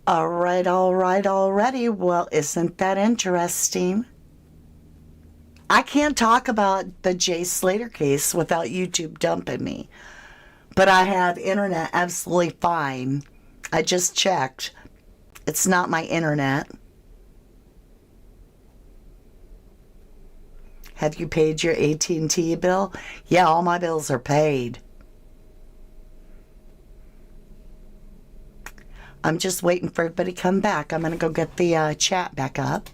All right, already. Well, isn't that interesting? I can't talk about the Jay Slater case without YouTube dumping me. But I have internet absolutely fine. I just checked. It's not my internet. Have you paid your AT&T bill? Yeah, all my bills are paid. I'm just waiting for everybody to come back. I'm going to go get the chat back up.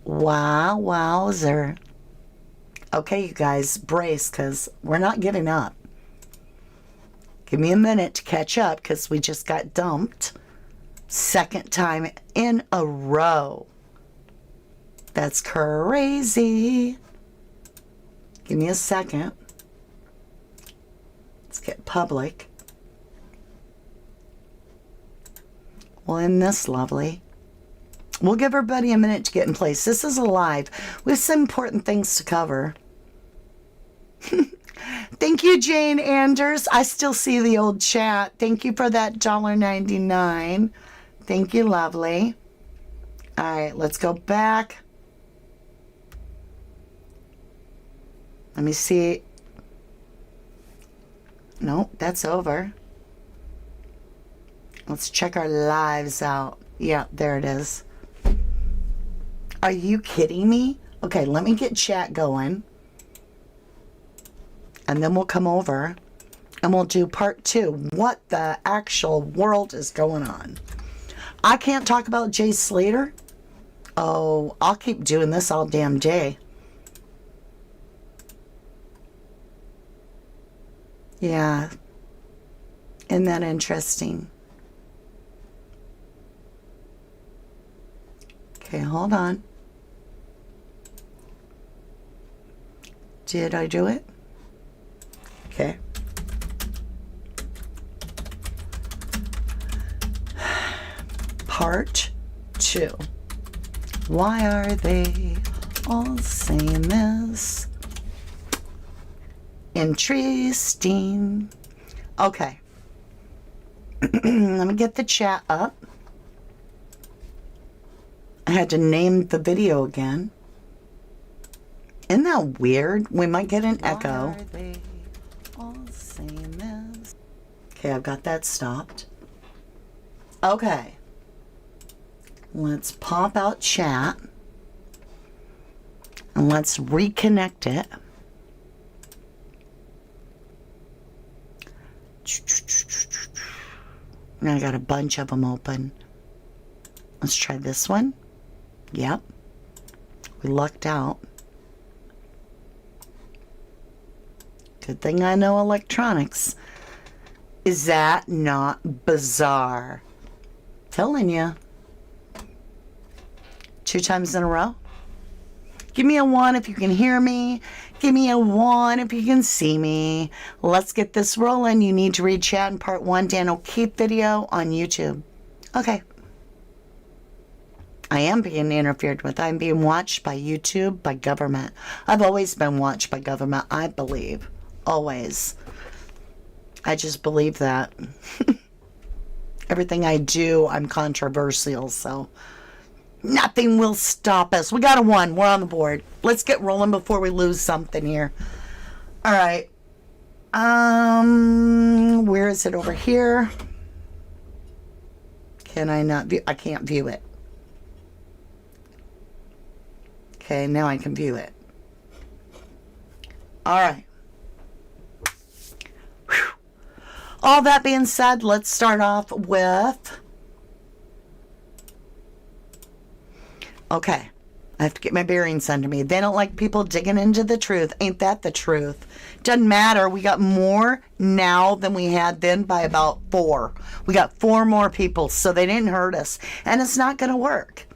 Wow, wowzer. Okay, you guys, brace, because we're not giving up. Give me a minute to catch up, because we just got dumped. Second time in a row. That's crazy. Give me a second. Let's get public. Well, isn't this lovely? We'll give everybody a minute to get in place. This is a live. We have some important things to cover. Thank you, Jane Anders. I still see the old chat. Thank you for that $1.99. Thank you, lovely. All right, let's go back. Let me see. Nope, that's over. Let's check our lives out. Yeah, there it is. Are you kidding me? Okay, let me get chat going. And then we'll come over and we'll do part 2. What the actual world is going on? I can't talk about Jay Slater. Oh, I'll keep doing this all damn day. Yeah. Isn't that interesting? Okay, hold on. Did I do it? Okay. Part 2. Why are they all same as? Interesting. Okay. Let me get the chat up. I had to name the video again. Isn't that weird? We might get an echo. Why are they all same as? Okay, I've got that stopped. Okay. Let's pop out chat. And let's reconnect it. Now I got a bunch of them open. Let's try this one. Yep. We lucked out. Good thing I know electronics. Is that not bizarre? Telling you. 2 times in a row. Give me a 1 if you can hear me. Give me a 1 if you can see me. Let's get this rolling. You need to read chat in part 1. Dan O'Keefe video on YouTube. Okay. I am being interfered with. I'm being watched by YouTube, by government. I've always been watched by government, I believe. Always. I just believe that. Everything I do, I'm controversial, so nothing will stop us. We got a 1. We're on the board. Let's get rolling before we lose something here. All right. Where is it? Over here? Can I not view? I can't view it. Okay, now I can view it. All right. Whew. All that being said, let's start off with... Okay. I have to get my bearings under me. They don't like people digging into the truth. Ain't that the truth? Doesn't matter. We got more now than we had then by about 4. We got 4 more people, so they didn't hurt us. And it's not going to work.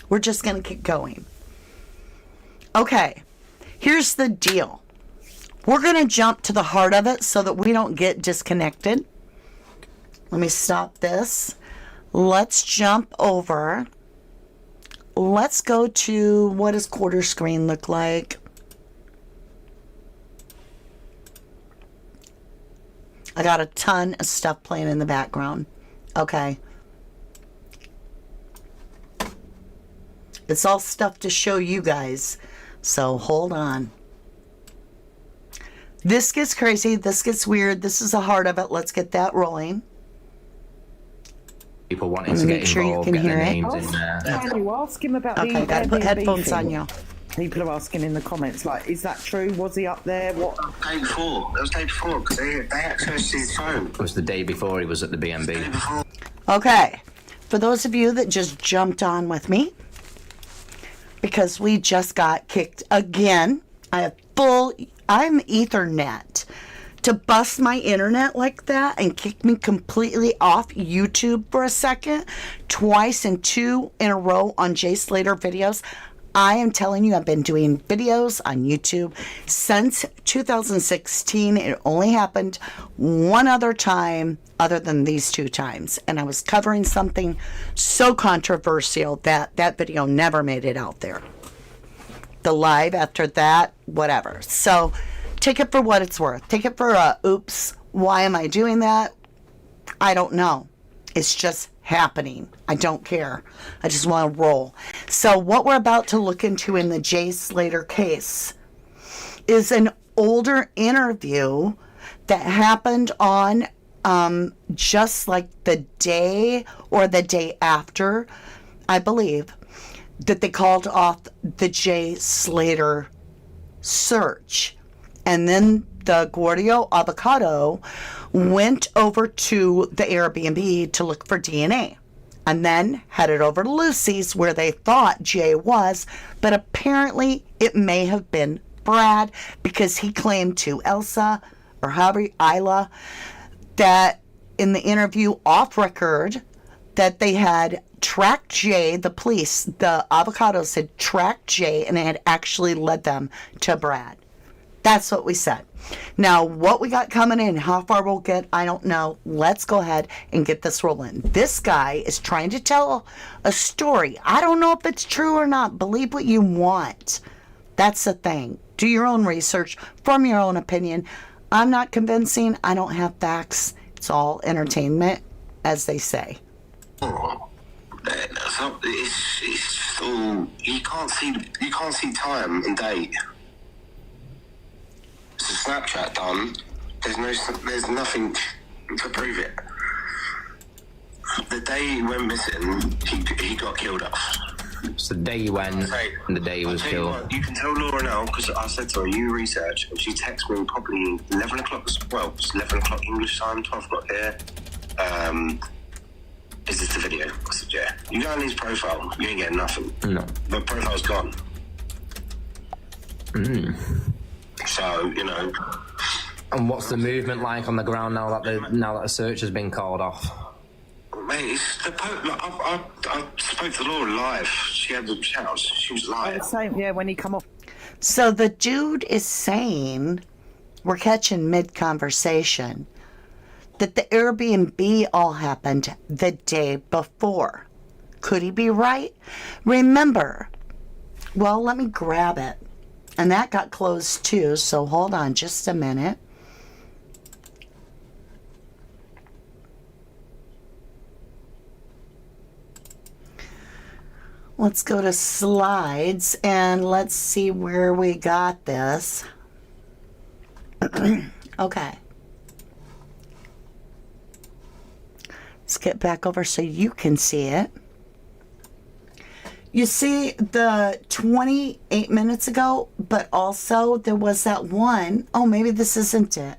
We're just going to keep going. Okay. Here's the deal. We're going to jump to the heart of it so that we don't get disconnected. Let me stop this. Let's jump over. Let's go to, what does quarter screen look like? I got a ton of stuff playing in the background. Okay. It's all stuff to show you guys. So hold on. This gets crazy. This gets weird. This is the heart of it. Let's get that rolling. People wanting to get involved, get their names in there. Ask him about okay, the gotta put headphones on you. People are asking in the comments, like, is that true? Was he up there? What? Day before. It was day before because they accessed his phone. It was the day before he was at the B&B. Okay, for those of you that just jumped on with me, because we just got kicked again, I'm Ethernet. To bust my internet like that and kick me completely off YouTube for a second, twice and 2 in a row on Jayslater videos. I am telling you, I've been doing videos on YouTube since 2016. It only happened one other time other than these 2 times. And I was covering something so controversial that that video never made it out there. The live after that, whatever. So take it for what it's worth. Take it for oops, why am I doing that? I don't know. It's just happening. I don't care. I just want to roll. So what we're about to look into in the Jay Slater case is an older interview that happened on just like the day or the day after, I believe, that they called off the Jay Slater search. And then the Gordio Avocado went over to the Airbnb to look for DNA and then headed over to Lucy's where they thought Jay was, but apparently it may have been Brad because he claimed to Elsa or Isla that in the interview off record that they had tracked Jay, the police, the Avocados had tracked Jay and it had actually led them to Brad. That's what we said. Now, what we got coming in, how far we'll get, I don't know. Let's go ahead and get this rolling. This guy is trying to tell a story. I don't know if it's true or not. Believe what you want. That's the thing. Do your own research, form your own opinion. I'm not convincing. I don't have facts. It's all entertainment, as they say. It's all, you can't see time and date. It's a Snapchat done. There's nothing to prove it. The day he went missing, he got killed off. It's the day he went and the day he was killed. What, you can tell Laura now, because I said to her, you research, and she texted me probably 11 o'clock, well, it's 11 o'clock English time, 12 o'clock here. Is this the video? I said, yeah. You go on his profile, you ain't getting nothing. No. The profile's gone. So, you know. And what's the movement like on the ground now that the search has been called off? Mate, it's the I spoke to Laura live. She had the shouts. She was live. Same, yeah, when he come off. So the dude is saying, we're catching mid-conversation, that the Airbnb all happened the day before. Could he be right? Remember, well, let me grab it. And that got closed too, so hold on just a minute. Let's go to slides and let's see where we got this. Okay. Let's get back over so you can see it. You see the 28 minutes ago, but also there was that one, oh, maybe this isn't it.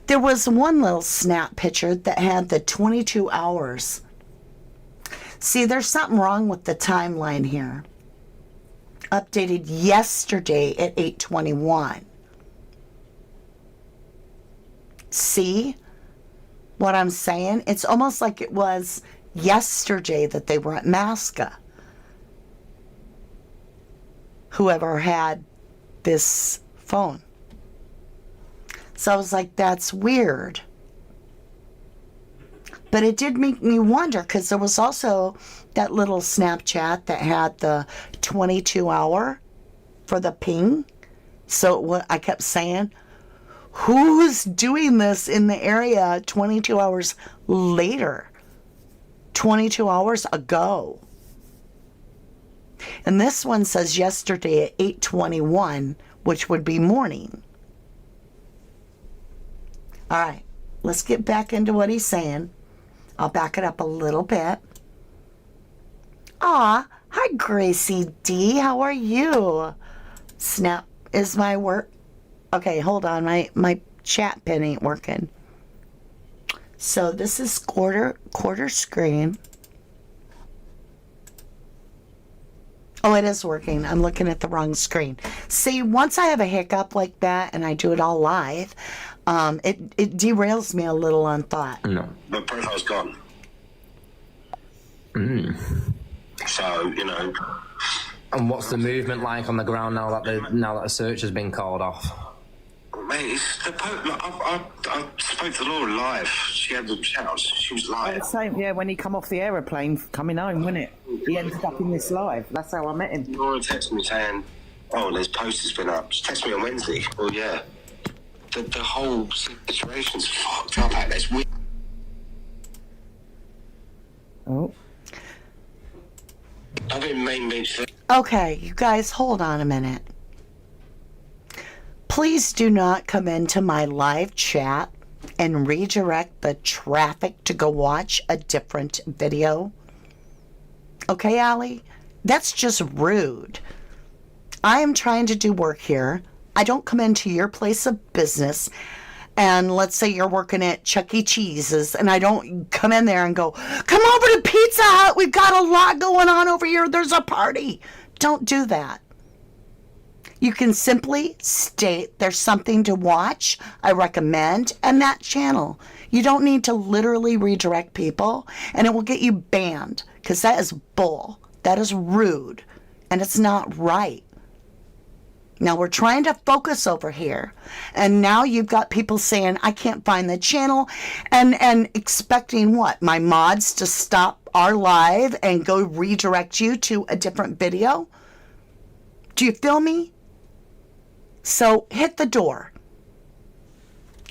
There was one little snap picture that had the 22 hours. See, there's something wrong with the timeline here. Updated yesterday at 8:21. See what I'm saying? It's almost like it was yesterday that they were at MASCA. Whoever had this phone. So I was like, that's weird. But it did make me wonder because there was also that little Snapchat that had the 22 hour for the ping. So what I kept saying, who's doing this in the area 22 hours later? 22 hours ago. And this one says yesterday at 8:21, which would be morning. All right, let's get back into what he's saying. I'll back it up a little bit. Aw, hi Gracie D, how are you? Snap is my work. Okay, hold on, my chat pin ain't working. So this is quarter screen. Oh, it is working. I'm looking at the wrong screen. See, once I have a hiccup like that and I do it all live, it derails me a little on thought. No. My profile's gone. So, you know. And what's the movement like on the ground now that the search has been called off? Mate, it's the I spoke to Laura live. She had the shouts. She was live. The same, yeah, when he come off the aeroplane coming home, wasn't it? He ended up in this live. That's how I met him. Laura texted me saying, "Oh, there's posters been up." She texted me on Wednesday. Well, yeah. The whole situation's fucked up. Like, that's weird. Oh. I've been main Okay, you guys, hold on a minute. Please do not come into my live chat and redirect the traffic to go watch a different video. Okay, Allie? That's just rude. I am trying to do work here. I don't come into your place of business and let's say you're working at Chuck E. Cheese's and I don't come in there and go, come over to Pizza Hut. We've got a lot going on over here. There's a party. Don't do that. You can simply state there's something to watch, I recommend, and that channel. You don't need to literally redirect people, and it will get you banned, because that is bull. That is rude, and it's not right. Now, we're trying to focus over here, and now you've got people saying, I can't find the channel, and expecting what? My mods to stop our live and go redirect you to a different video? Do you feel me? So hit the door.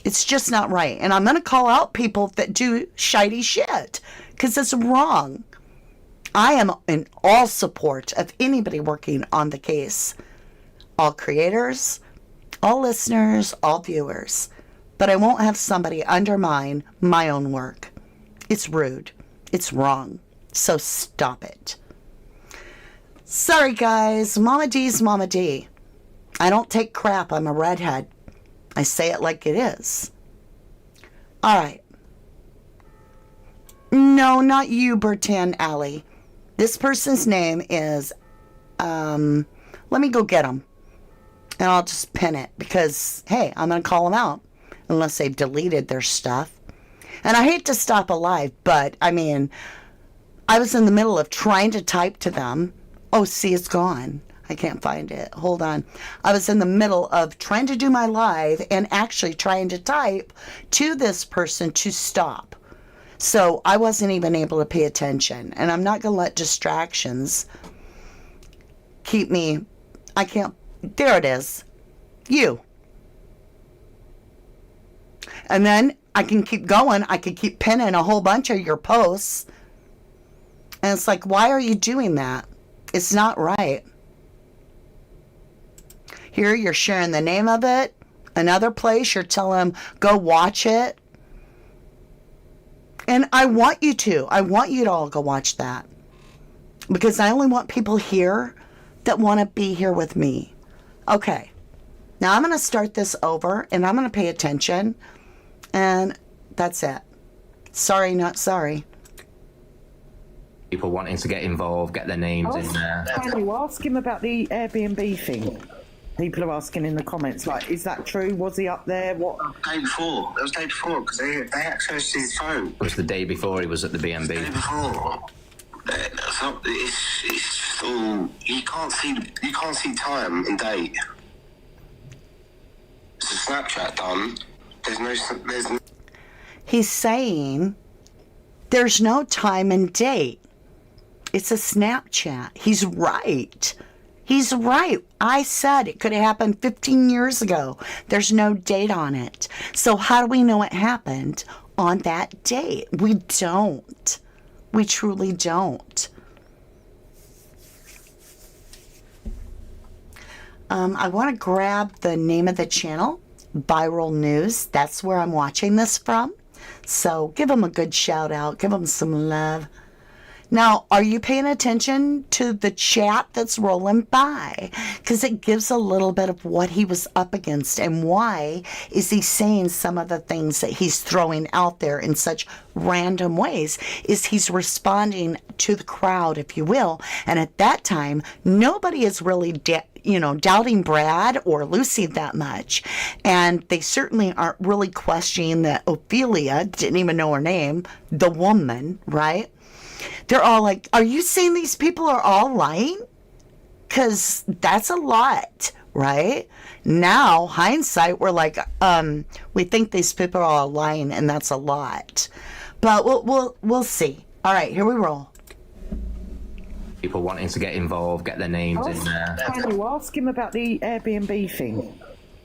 It's just not right. And I'm going to call out people that do shitey shit because it's wrong. I am in all support of anybody working on the case. All creators, all listeners, all viewers. But I won't have somebody undermine my own work. It's rude. It's wrong. So stop it. Sorry, guys. Mama D's Mama D. I don't take crap. I'm a redhead. I say it like it is. All right. No, not you, Bertin Alley. This person's name is, let me go get them. And I'll just pin it because, hey, I'm going to call them out unless they've deleted their stuff. And I hate to stop a live, but, I mean, I was in the middle of trying to type to them. Oh, see, it's gone. I can't find it. Hold on. I was in the middle of trying to do my live and actually trying to type to this person to stop. So I wasn't even able to pay attention. And I'm not going to let distractions keep me. I can't. There it is. You. And then I can keep going. I could keep pinning a whole bunch of your posts. And it's like, why are you doing that? It's not right. Here, you're sharing the name of it. Another place, you're telling them, go watch it. And I want you to. I want you to all go watch that. Because I only want people here that want to be here with me. Okay. Now I'm going to start this over, and I'm going to pay attention. And that's it. Sorry, not sorry. People wanting to get involved, get their names in there. Can you ask him about the Airbnb thing? People are asking in the comments, like, is that true? Was he up there? What? Day before. That was day before because they accessed his phone. It was the day before he was at the Day B&B. before. It's all you can't see time and date. It's a Snapchat done. There's no. He's saying there's no time and date. It's a Snapchat. He's right. He's right. I said it could have happened 15 years ago. There's no date on it. So how do we know it happened on that date? We don't. We truly don't. I want to grab the name of the channel, Viral News. That's where I'm watching this from. So give them a good shout out. Give them some love. Now, are you paying attention to the chat that's rolling by? Because it gives a little bit of what he was up against and why is he saying some of the things that he's throwing out there in such random ways. Is he's responding to the crowd, if you will. And at that time, nobody is really doubting Brad or Lucy that much. And they certainly aren't really questioning that Ophelia, didn't even know her name, the woman, right? They're all like, are you saying these people are all lying? Because that's a lot, right? Now, hindsight, we're like, we think these people are all lying, and that's a lot. But we'll see. All right, here we roll. People wanting to get involved, get their names in there. Can you ask him about the Airbnb thing?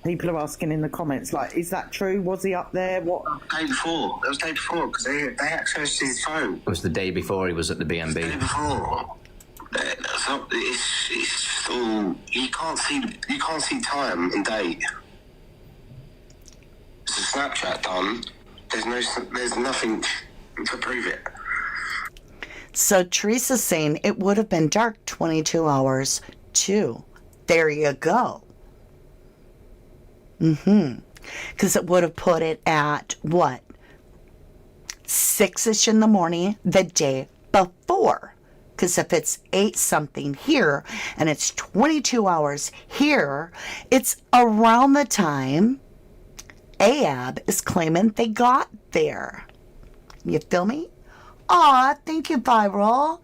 People are asking in the comments, like, is that true? Was he up there? What? Day before. It was day before because they accessed his phone. It was the day before he was at the B&B. Day before. It's all you can't see time and date. It's a Snapchat done. There's nothing to prove it. So Teresa's saying it would have been dark 22 hours too. There you go. Because it would have put it at what? 6-ish in the morning the day before. Because if it's 8 something here and it's 22 hours here, it's around the time Ahab is claiming they got there. You feel me? Aw, thank you, Viral.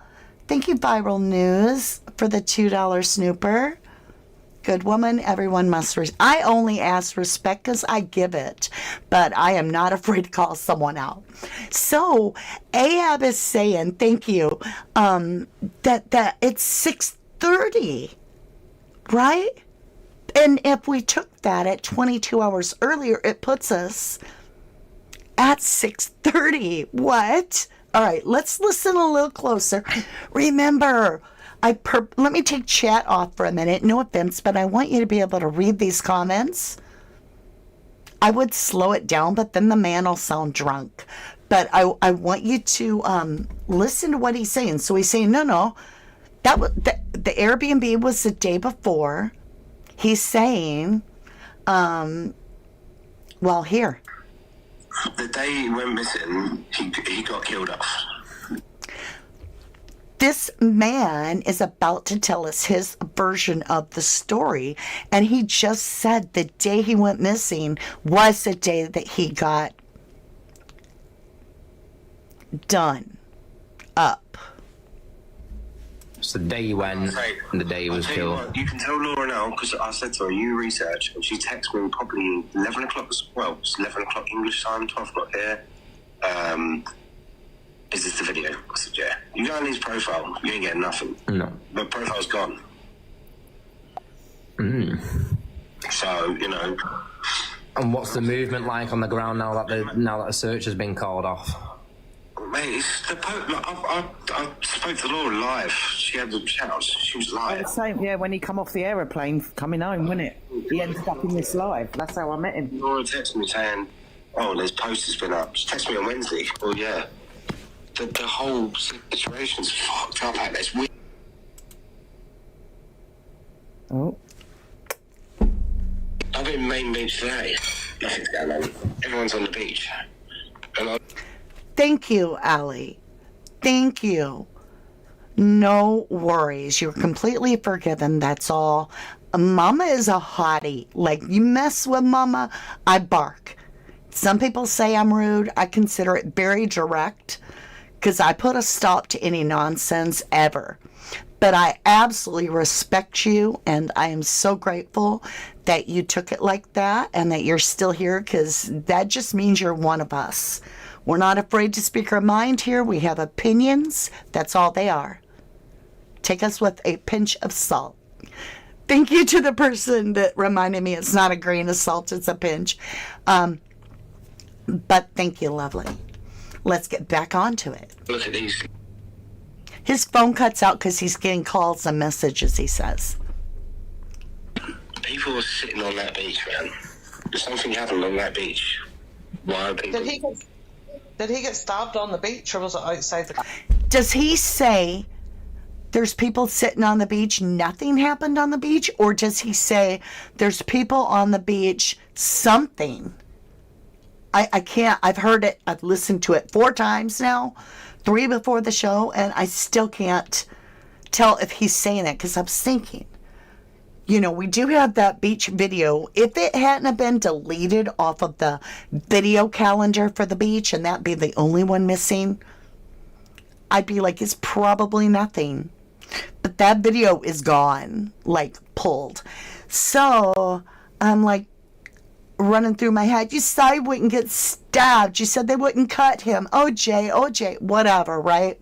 Thank you, Viral News, for the $2 snooper. Good woman, everyone must. I only ask respect because I give it, but I am not afraid to call someone out. So Ahab is saying, thank you, that it's 6:30, right? And if we took that at 22 hours earlier, it puts us at 6:30. What? All right, let's listen a little closer. Remember, let me take chat off for a minute. No offense, but I want you to be able to read these comments. I would slow it down, but then the man will sound drunk. But I want you to listen to what he's saying. So he's saying, no, that was the Airbnb was the day before. He's saying, well, here. The day he went missing, he got killed off. This man is about to tell us his version of the story, and he just said the day he went missing was the day that he got done up. It's the day he went and the day he was killed. You can tell Laura now, because I said to her, you research, and she texted me probably 11 o'clock, well, it's 11 o'clock English time, 12 o'clock here. Is this the video? I said, yeah. You go on his profile, you ain't getting nothing. No. The profile's gone. So, And what's the movement like on the ground now that the search has been called off? Mate, it's the I spoke to Laura live. She had the shout. She was live. Same, yeah, when he come off the aeroplane coming home, wasn't it? He ended up in this live. That's how I met him. Laura texted me saying, oh, there's posters been up. She texted me on Wednesday. Oh, yeah. The whole situation's fucked up out there. Oh. I've been Main Beach today. Nothing's going on. Everyone's on the beach. Thank you, Allie. Thank you. No worries. You're completely forgiven. That's all. Mama is a hottie. Like, you mess with Mama, I bark. Some people say I'm rude. I consider it very direct because I put a stop to any nonsense ever. But I absolutely respect you, and I am so grateful that you took it like that and that you're still here, because that just means you're one of us. We're not afraid to speak our mind here. We have opinions. That's all they are. Take us with a pinch of salt. Thank you to the person that reminded me it's not a grain of salt, it's a pinch. But thank you, lovely. Let's get back onto it. Look at these. His phone cuts out because he's getting calls and messages, he says. People were sitting on that beach, man. Something happened on that beach. Why are people... Did he get stabbed on the beach, or was it outside the... Does he say there's people sitting on the beach, nothing happened on the beach? Or does he say there's people on the beach, something? I can't, I've heard it, I've listened to it 4 times now, 3 before the show, and I still can't tell if he's saying it, because I was thinking, you know, we do have that beach video. If it hadn't have been deleted off of the video calendar for the beach, and that be the only one missing, I'd be like, it's probably nothing. But that video is gone, like pulled. So I'm like running through my head. You said he wouldn't get stabbed. You said they wouldn't cut him. OJ, whatever, right?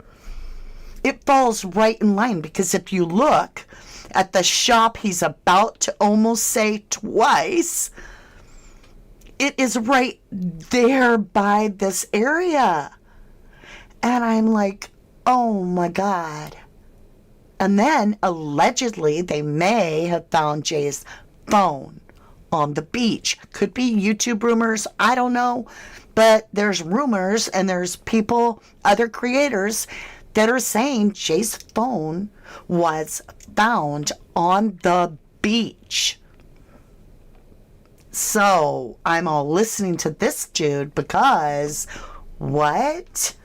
It falls right in line, because if you look at the shop he's about to almost say twice, it is right there by this area. And I'm like, oh my God. And then allegedly they may have found Jay's phone on the beach. Could be YouTube rumors, I don't know. But there's rumors, and there's people, other creators, that are saying Jay's phone was found on the beach. So I'm all listening to this dude because what?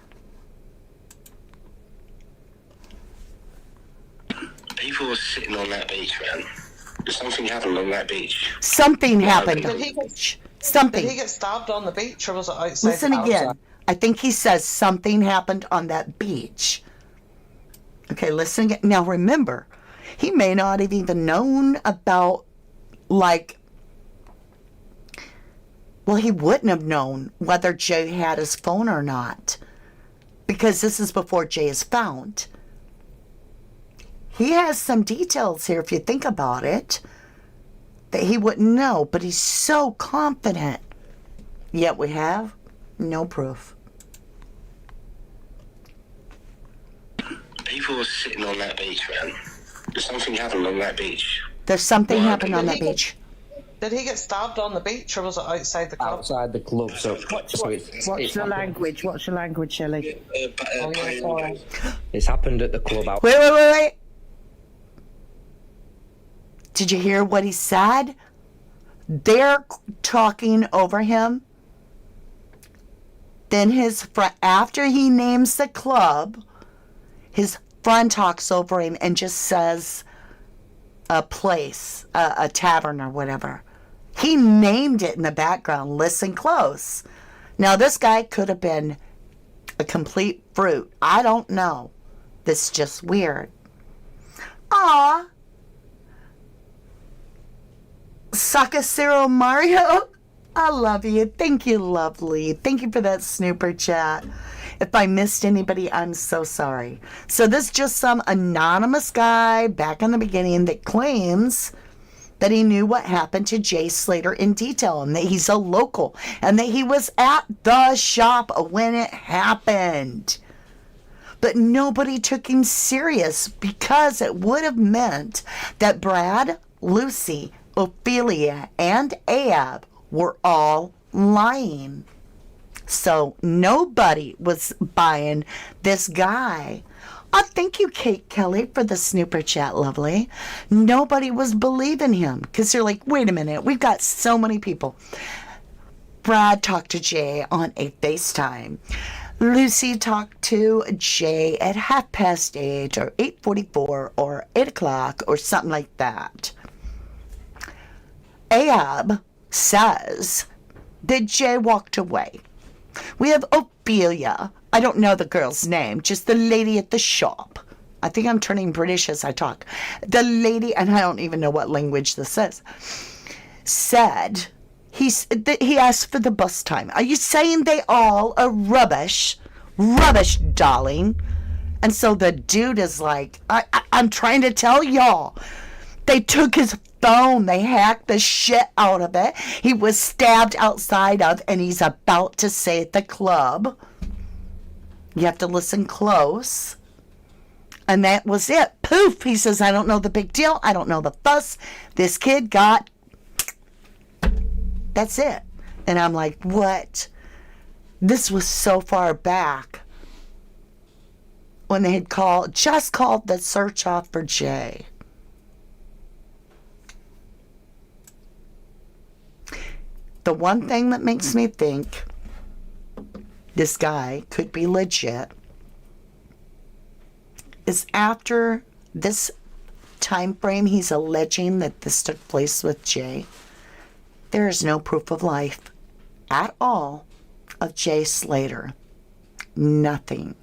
People were sitting on that beach, man. Something happened on that beach. Something happened. Did he get Something. Did he get stabbed on the beach, or was it outside? Listen again. I think he says something happened on that beach. Okay, listen again. Now remember, he may not have even known about, like, well, he wouldn't have known whether Jay had his phone or not, because this is before Jay is found. He has some details here, if you think about it, that he wouldn't know, but he's so confident. Yet we have no proof. People were sitting on that beach, man. Something happened on that beach. There's something happened on that beach. Did he get stabbed on the beach, or was it outside the club? Outside the club. So What's the language? What's the language, Shelley? It's happened at the club. Wait. Did you hear what he said? They're talking over him. Then his friend, after he names the club, his friend talks over him and just says a place, a tavern or whatever. He named it in the background. Listen close. Now, this guy could have been a complete fruit. I don't know. This is just weird. Aw. Sakasero Mario, I love you. Thank you, lovely. Thank you for that snooper chat. If I missed anybody, I'm so sorry. So this is just some anonymous guy back in the beginning that claims that he knew what happened to Jay Slater in detail, and that he's a local, and that he was at the shop when it happened. But nobody took him serious, because it would have meant that Brad, Lucy, Ophelia, and Ahab were all lying. So nobody was buying this guy. Oh, thank you, Kate Kelly, for the snooper chat, lovely. Nobody was believing him, because they're like, wait a minute, we've got so many people. Brad talked to Jay on a FaceTime. Lucy talked to Jay at 8:30 or 8:44 or 8 o'clock or something like that. Ahab says that Jay walked away. We have Ophelia. I don't know the girl's name, just the lady at the shop. I think I'm turning British as I talk. The lady, and I don't even know what language this is, said he asked for the bus time. Are you saying they all are rubbish? Rubbish, darling. And so the dude is like, I'm trying to tell y'all. They took his phone. They hacked the shit out of it. He was stabbed outside of, and he's about to say at the club. You have to listen close. And that was it. Poof. He says, I don't know the big deal. I don't know the fuss. This kid got That's it. And I'm like, what? This was so far back when they had just called the search off for Jay. The one thing that makes me think this guy could be legit is after this time frame he's alleging that this took place with Jay, there is no proof of life at all of Jay Slater. Nothing.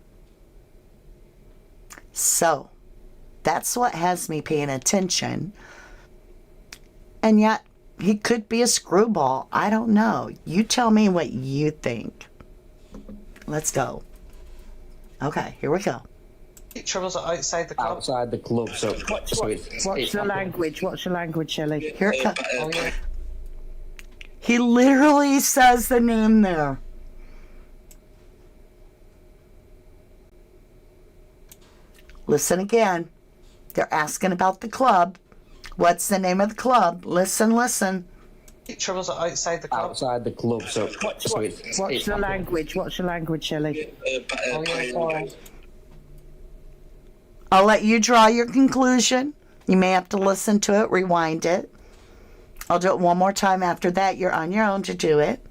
So, that's what has me paying attention. And yet, he could be a screwball. I don't know. You tell me what you think. Let's go. Okay, here we go. Picture was outside the club. Outside the club, so What's the language? What's the language, Shelley? Here it comes. He literally says the name there. Listen again. They're asking about the club. What's the name of the club? Listen, listen. Picture was outside the club. outside the club, so What's the language? What's the language, Shelley? I'll let you draw your conclusion. You may have to listen to it, rewind it. I'll do it one more time after that. You're on your own to do it.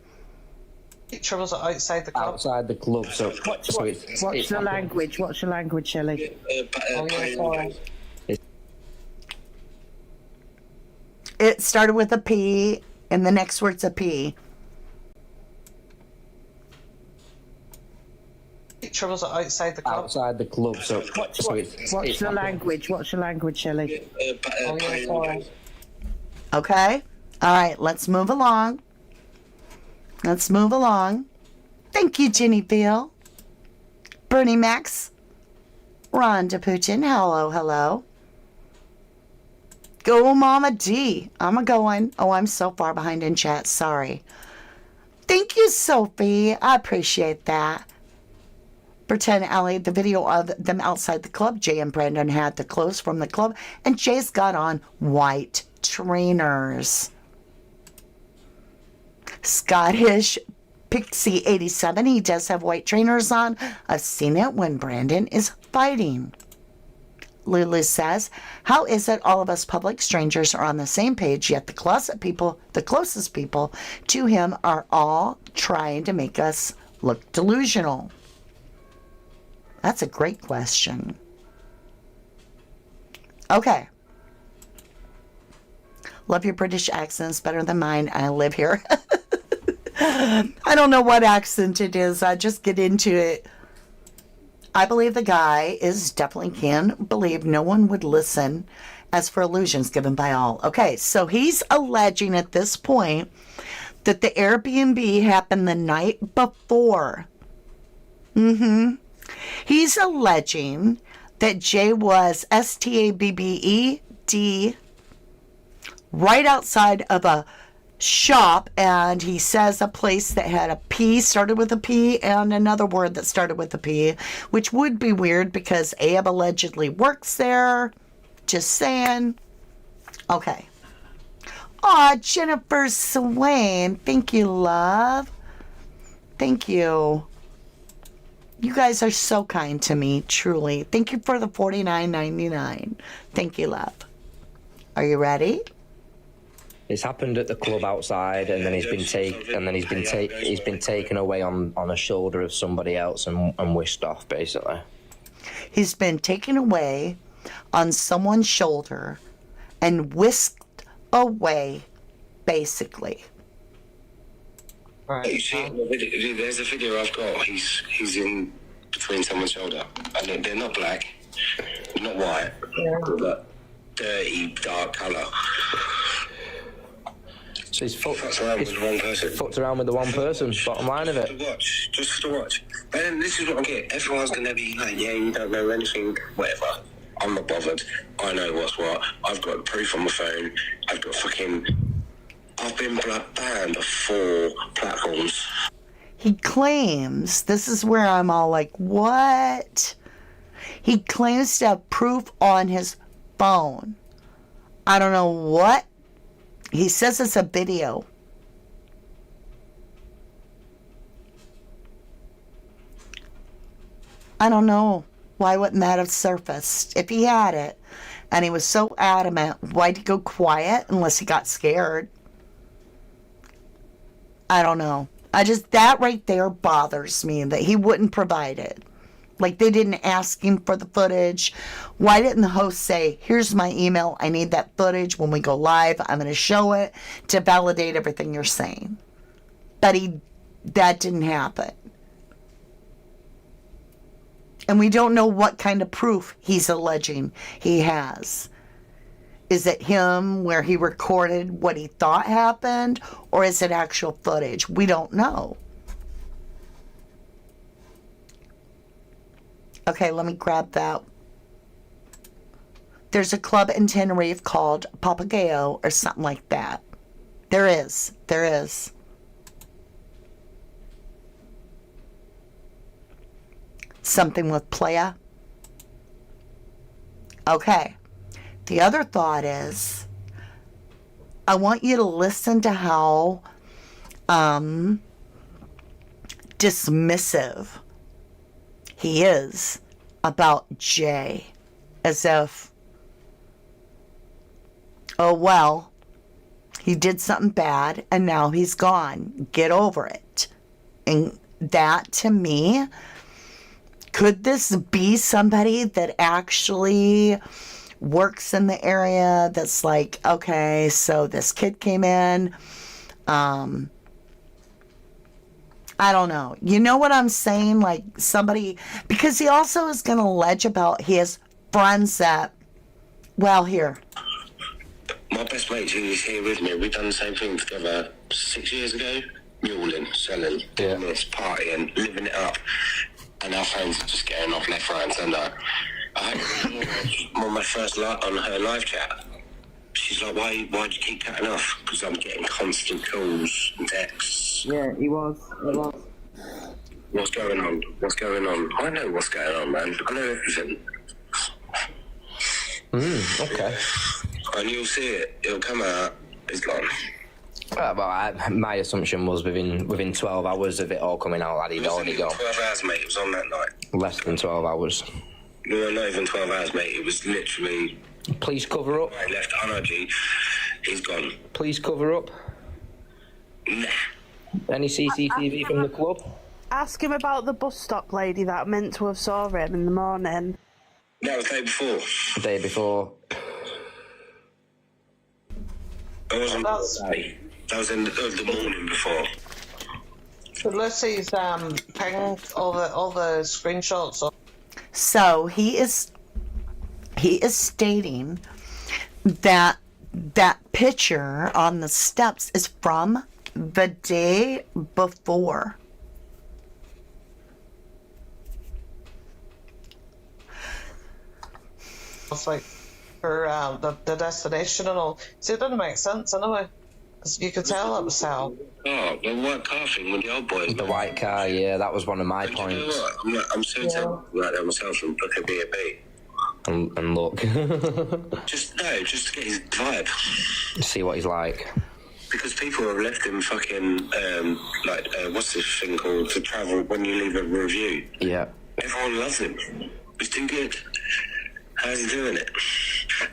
Picture was outside the club. outside the club, so What's the language? What's the language, Shelley? It started with a P, and the next word's a P. Picture was outside the club. outside the club, so What's the language? What's the language, Shelley? Okay? All right, let's move along. Let's move along. Thank you, Jenny Beale. Bernie Max. Rhonda Putin. Hello, hello. Go, Mama D. I'm going. Oh, I'm so far behind in chat. Sorry. Thank you, Sophie. I appreciate that. Pretend Allie, the video of them outside the club, Jay and Brandon had the clothes from the club, and Jay's got on white trainers. Scottish Pixie 87, he does have white trainers on. I've seen it when Brandon is fighting. Lulu says, how is it all of us public strangers are on the same page, yet the closet people, the closest people to him, are all trying to make us look delusional? That's a great question. Okay. Love your British accents better than mine. I live here. I don't know what accent it is. I just get into it. I believe the guy is definitely can believe no one would listen as for illusions given by all. Okay, so he's alleging at this point that the Airbnb happened the night before. He's alleging that Jay was STABBED right outside of a shop, and he says a place that had a P, started with a P, and another word that started with a P, which would be weird because Abe allegedly works there. Just saying. Okay. Aw, Jennifer Swain. Thank you, love. Thank you. You guys are so kind to me, truly. Thank you for the $49.99. Thank you, love. Are you ready? It's happened at the club outside, and then he's been taken away on a shoulder of somebody else and whisked off, basically. He's been taken away on someone's shoulder and whisked away, basically. You see, there's a video I've got. He's in between someone's shoulder. And they're not black, not white, but dirty, dark colour. So he's fucked around with the wrong person. Fucked around with the one person. Bottom line of it. Just to watch. And this is what I get. Everyone's gonna be like, yeah, you don't know anything, whatever. I'm not bothered. I know what's what. I've got proof on my phone. I've been banned off 4 platforms. He claims, this is where I'm all like, what? He claims to have proof on his phone. I don't know what. He says it's a video. I don't know. Why wouldn't that have surfaced? If he had it and he was so adamant, why'd he go quiet unless he got scared? I don't know. That right there bothers me, that he wouldn't provide it. Like, they didn't ask him for the footage. Why didn't the host say, here's my email, I need that footage when we go live, I'm going to show it to validate everything you're saying? But that didn't happen. And we don't know what kind of proof he's alleging he has. Is it him where he recorded what he thought happened? Or is it actual footage? We don't know. Okay, let me grab that. There's a club in Tenerife called Papagayo or something like that. There is. Something with playa. Okay. The other thought is, I want you to listen to how dismissive he is about Jay. As if, oh well, he did something bad and now he's gone. Get over it. And that, to me, could this be somebody that actually works in the area that's like, okay, so this kid came in, I don't know. You know what I'm saying? Like somebody, because he also is going to allege about his friends that, well, here. My best mate who is here with me, we done the same thing together 6 years ago. Muling, selling, doing this, partying, living it up. And our phones are just getting off left, right and centre. I had on my first on her live chat. She's like, why'd you keep cutting off? Because I'm getting constant calls and texts. Yeah, he was. What's going on? I know what's going on, man. I know everything. Okay. And you'll see it. It'll come out. It's gone. My assumption was within 12 hours of it all coming out, that he'd already gone. 12 hours, mate. It was on that night. Less than 12 hours. No, not even 12 hours, mate. It was literally... Please cover up. I left Energy. He's gone. Please cover up. Nah. Any CCTV from the club? Ask him about the bus stop lady that meant to have saw him in the morning. That was the day before. The day before. That wasn't the day. That was in the morning before. So Lucy's pinged all the screenshots of. So he is stating that picture on the steps is from the day before. It's like for the destination and all. See, it didn't make sense anyway. Because you could tell it was Sal. Oh, the white car thing with the old boys. The white car, yeah, that was one of my But you know points. what? I'm so tempted right now myself and book a B&B. And look. Just to get his vibe. See what he's like. Because people have left him fucking, what's this thing called? To travel when you leave a review. Yeah. Everyone loves him. He's too good. How's he doing it?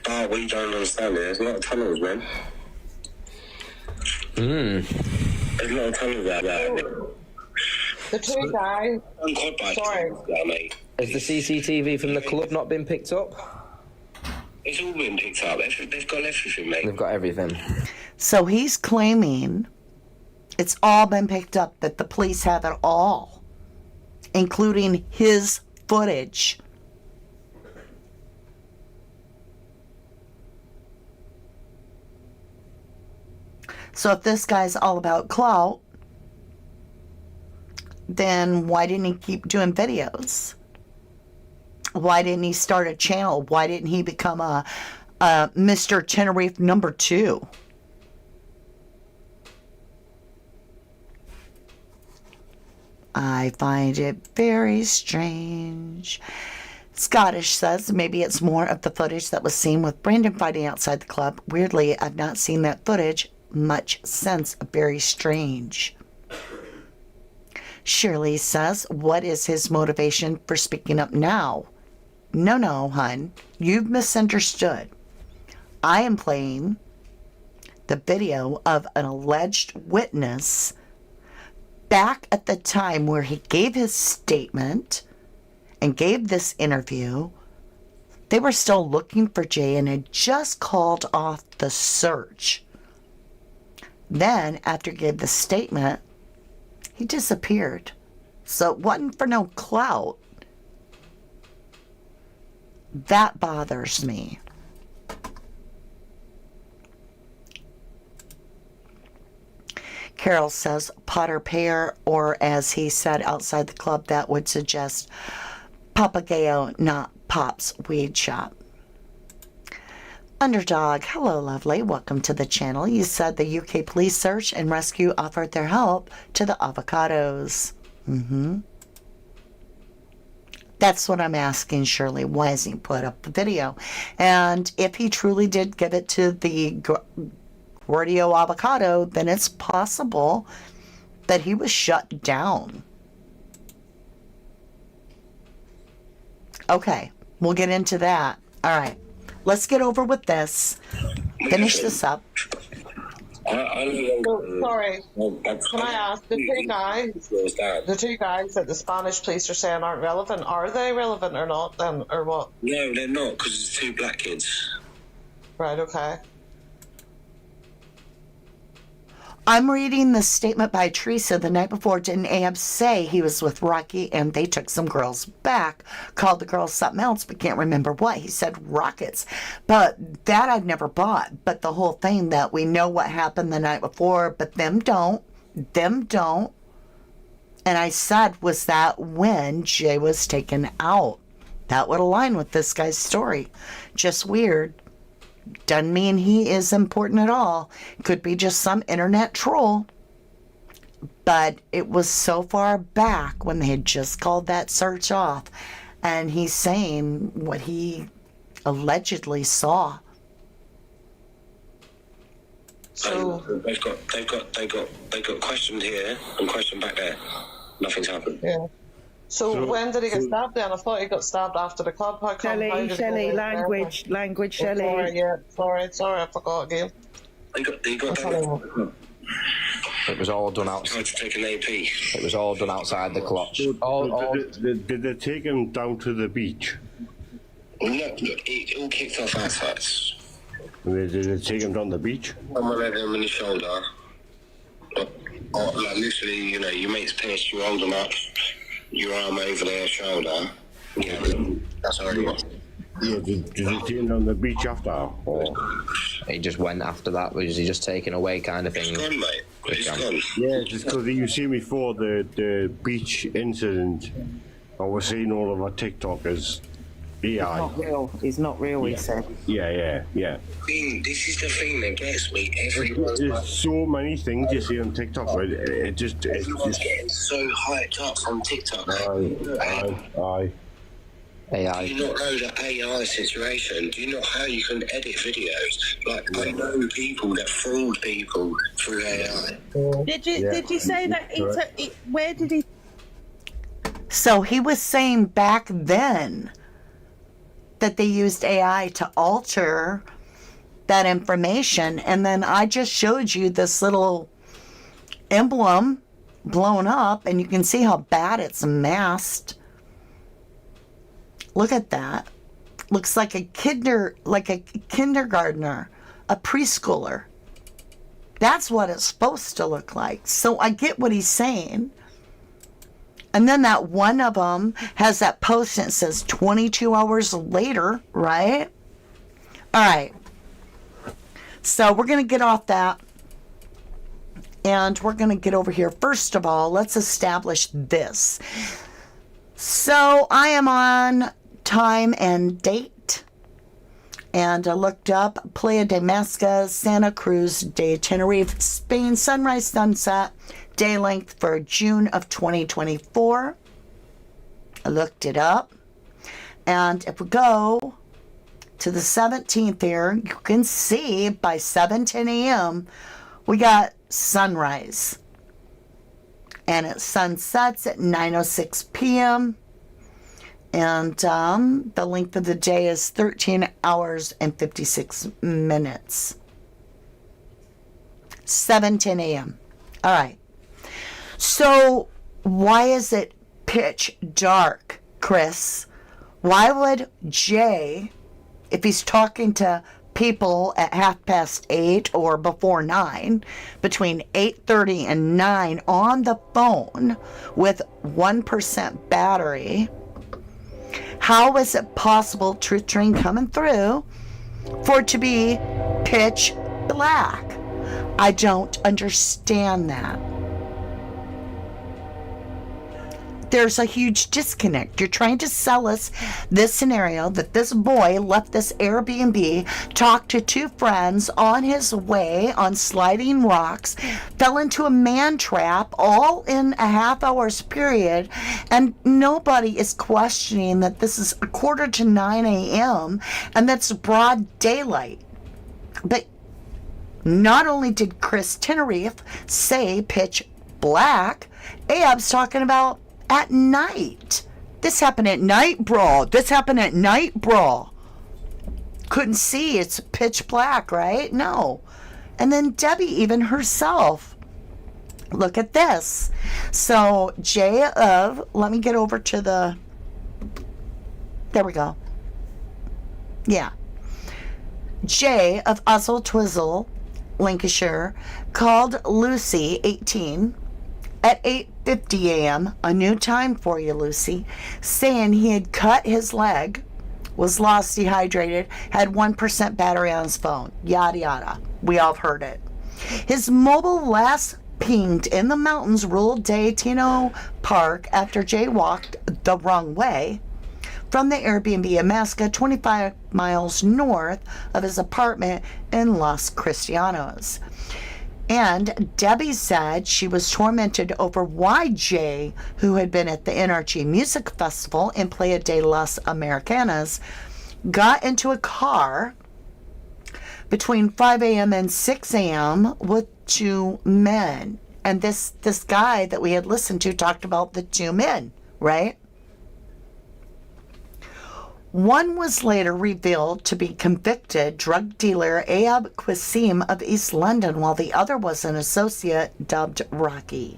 Oh, we don't understand it. There's a lot of tunnels, man. There's a lot of tunnels out there. The two guys. I'm quite bad. Sorry. Yeah, mate. Has the CCTV from the club not been picked up? It's all been picked up. They've got everything, mate. They've got everything. So he's claiming it's all been picked up, that the police have it all, including his footage. So if this guy's all about clout, then why didn't he keep doing videos? Why didn't he start a channel? Why didn't he become a Mr. Tenerife #2? I find it very strange. Scottish says maybe it's more of the footage that was seen with Brandon fighting outside the club. Weirdly, I've not seen that footage much since. Very strange. Shirley says, what is his motivation for speaking up now? No, hun. You've misunderstood. I am playing the video of an alleged witness back at the time where he gave his statement and gave this interview. They were still looking for Jay and had just called off the search. Then, after he gave the statement, he disappeared. So it wasn't for no clout. That bothers me. Carol says Potter Pear, or as he said outside the club, that would suggest Papagayo, not Pop's Weed Shop. Underdog, hello lovely, welcome to the channel. You said the UK police search and rescue offered their help to the avocados. That's what I'm asking Shirley. Why hasn't he put up the video? And if he truly did give it to the Guardio avocado, then it's possible that he was shut down. Okay, we'll get into that. All right, let's get over with this. Finish this up. Sorry, can I ask, the two guys that the Spanish police are saying aren't relevant, are they relevant or not then, or what? No, they're not, because it's two black kids. Right, okay. I'm reading the statement by Teresa the night before. Didn't Ab say he was with Rocky and they took some girls back? Called the girls something else, but can't remember what. He said rockets. But that I've never bought. But the whole thing that we know what happened the night before, but them don't. Them don't. And I said, was that when Jay was taken out? That would align with this guy's story. Just weird. Doesn't mean he is important at all. Could be just some internet troll. But it was so far back when they had just called that search off. And he's saying what he allegedly saw. So they've got questioned here and questioned back there. Nothing's happened. yeah. So when did he get stabbed then? I thought he got stabbed after the club. How come? How did he Shelley, go language, Oh, Shelley. sorry, I forgot again. He got done. It was all done Tried outside. to take an AP. It was all done outside the club. Did they take him down to the beach? No, it all kicked off outside. Did they take him down the beach? Someone had him in the shoulder. Like literally, you know, your mate's pissed, you hold him up, your arm over their shoulder. Yeah, that's all it was. Yeah, did they take him down the beach after? Or? He just went after that. Was he just taken away kind of thing? It's gone, mate. It's gone. Yeah, just because you see before the beach incident, I was seeing all of our TikTokers. AI. Not real. He's not real, he said. Yeah. This is the thing that gets me. Everyone's There's so many things you see on TikTok, but it's just getting so hyped up on TikTok. Aye. AI. Do you not know the AI situation? Do you know how you can edit videos? Like, I know people that fraud people through AI. Did you say that where did he? So he was saying back then that they used AI to alter that information. And then I just showed you this little emblem blown up, and you can see how bad it's masked. Look at that. Looks like a kindergartner, a preschooler. That's what it's supposed to look like. So I get what he's saying. And then that one of them has that post and it says 22 hours later, right? All right. So we're going to get off that. And we're going to get over here. First of all, let's establish this. So I am on time and date. And I looked up Playa de MASCA, Santa Cruz de Tenerife, Spain, sunrise, sunset, day length for June of 2024. I looked it up. And if we go to the 17th here, you can see by 7:10 a.m. we got sunrise. And it sunsets at 9:06 p.m. And the length of the day is 13 hours and 56 minutes. 7:10 a.m. All right. So why is it pitch dark, Chris? Why would Jay, if he's talking to people at 8:30 or before 9, between 8:30 and 9 on the phone with 1% battery, how is it possible, Truth Train coming through, for it to be pitch black? I don't understand that. There's a huge disconnect. You're trying to sell us this scenario that this boy left this Airbnb, talked to two friends on his way on sliding rocks, fell into a man trap all in a half-hour's period, and nobody is questioning that this is 8:45 a.m. and that's broad daylight. But not only did Chris Tenerife say pitch black, Ahab's talking about at night. This happened at night, bro. This happened at night, bro. Couldn't see. It's pitch black, right? No. And then Debbie, even herself. Look at this. So, Jay of, let me get over to the, there we go. Yeah. Jay of Uzzle Twizzle, Lancashire, called Lucy, 18, at 8:50 a.m., a new time for you, Lucy, saying he had cut his leg, was lost, dehydrated, had 1% battery on his phone, yada yada. We all heard it. His mobile last pinged in the mountains, rural Daytino Park, after Jay walked the wrong way from the Airbnb in MASCA, 25 miles north of his apartment in Los Cristianos. And Debbie said she was tormented over why Jay, who had been at the NRG Music Festival in Playa de las Americanas, got into a car between 5 a.m. and 6 a.m. with two men. And this guy that we had listened to talked about the two men, right? One was later revealed to be convicted drug dealer Ahab Qasim of East London, while the other was an associate dubbed Rocky.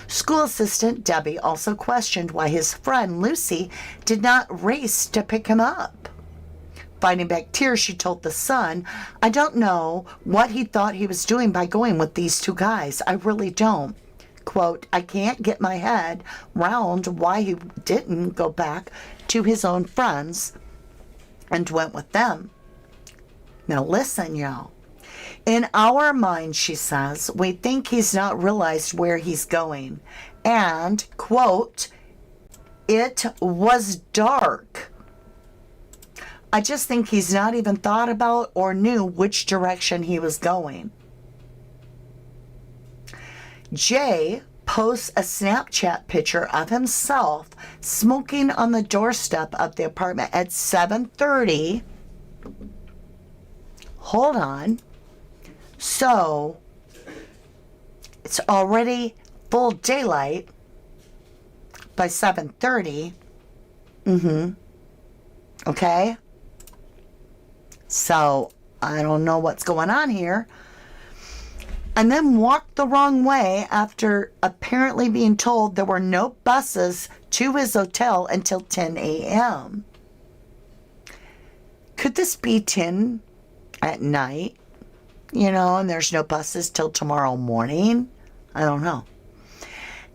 School assistant Debbie also questioned why his friend Lucy did not race to pick him up. Fighting back tears, she told The Sun, "I don't know what he thought he was doing by going with these two guys. I really don't. Quote, I can't get my head round why he didn't go back to his own friends and went with them." Now listen, y'all. In our mind, she says, we think he's not realized where he's going. And, quote, it was dark. I just think he's not even thought about or knew which direction he was going. Jay posts a Snapchat picture of himself smoking on the doorstep of the apartment at 7:30. Hold on. So, it's already full daylight by 7:30. Okay? So, I don't know what's going on here. And then walked the wrong way after apparently being told there were no buses to his hotel until 10 a.m. Could this be 10 at night? And there's no buses till tomorrow morning? I don't know.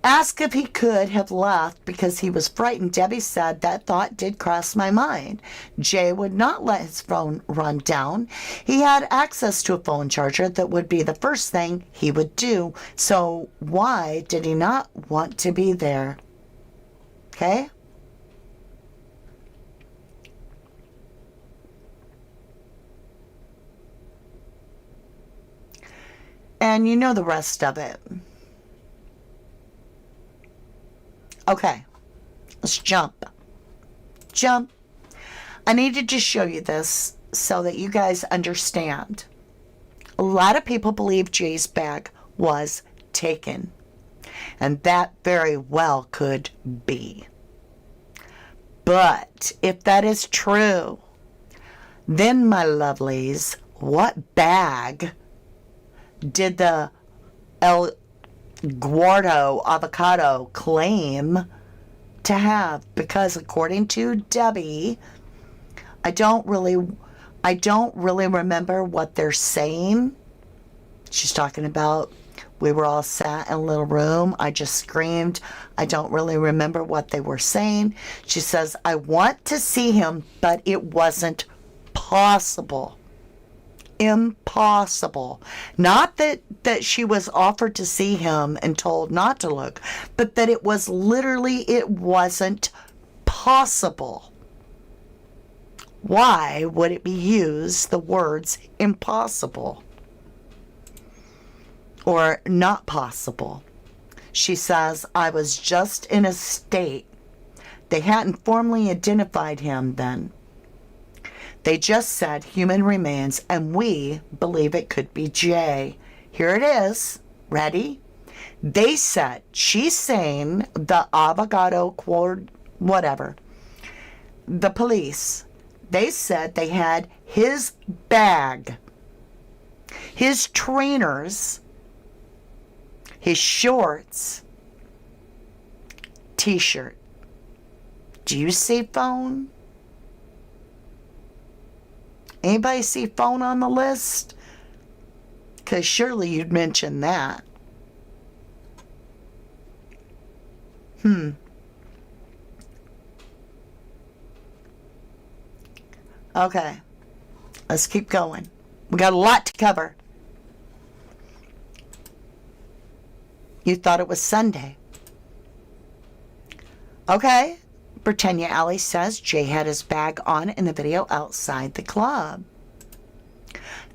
Asked if he could have left because he was frightened, Debbie said, that thought did cross my mind. Jay would not let his phone run down. He had access to a phone charger that would be the first thing he would do. So why did he not want to be there? Okay? And you know the rest of it. Okay, let's jump. I needed to show you this so that you guys understand. A lot of people believe Jay's bag was taken. And that very well could be. But if that is true, then, my lovelies, what bag did the El Guardo avocado claim to have? Because according to Debbie, I don't really remember what they're saying. She's talking about, we were all sat in a little room. I just screamed. I don't really remember what they were saying. She says, I want to see him, but it wasn't possible. Impossible. Not that she was offered to see him and told not to look, but that it was literally, it wasn't possible. Why would it be used, the words impossible or not possible? She says, I was just in a state. They hadn't formally identified him then. They just said human remains, and we believe it could be Jay. Here it is. Ready? They said, she's saying the avocado quote, whatever. The police, they said they had his bag, his trainers, his shorts, t-shirt. Do you see phone? Anybody see phone on the list? Because surely you'd mention that. Okay. Let's keep going. We got a lot to cover. You thought it was Sunday. Okay. Britannia Alley says Jay had his bag on in the video outside the club.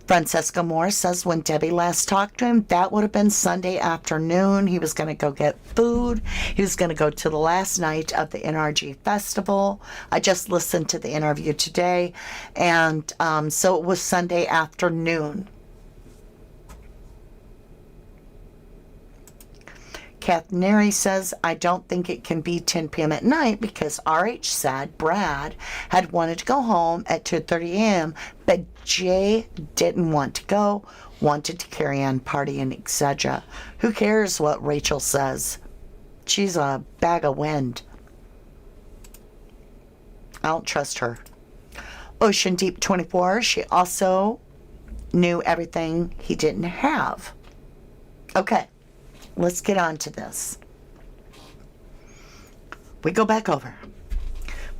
Francesca Moore says when Debbie last talked to him, that would have been Sunday afternoon. He was going to go get food. He was going to go to the last night of the NRG festival. I just listened to the interview today, and so it was Sunday afternoon. Kath Neri says, I don't think it can be 10 p.m. at night because RH said Brad had wanted to go home at 2:30 a.m., but Jay didn't want to go, wanted to carry on partying, etc. Who cares what Rachel says? She's a bag of wind. I don't trust her. Ocean Deep 24, she also knew everything he didn't have. Okay. Let's get on to this. We go back over.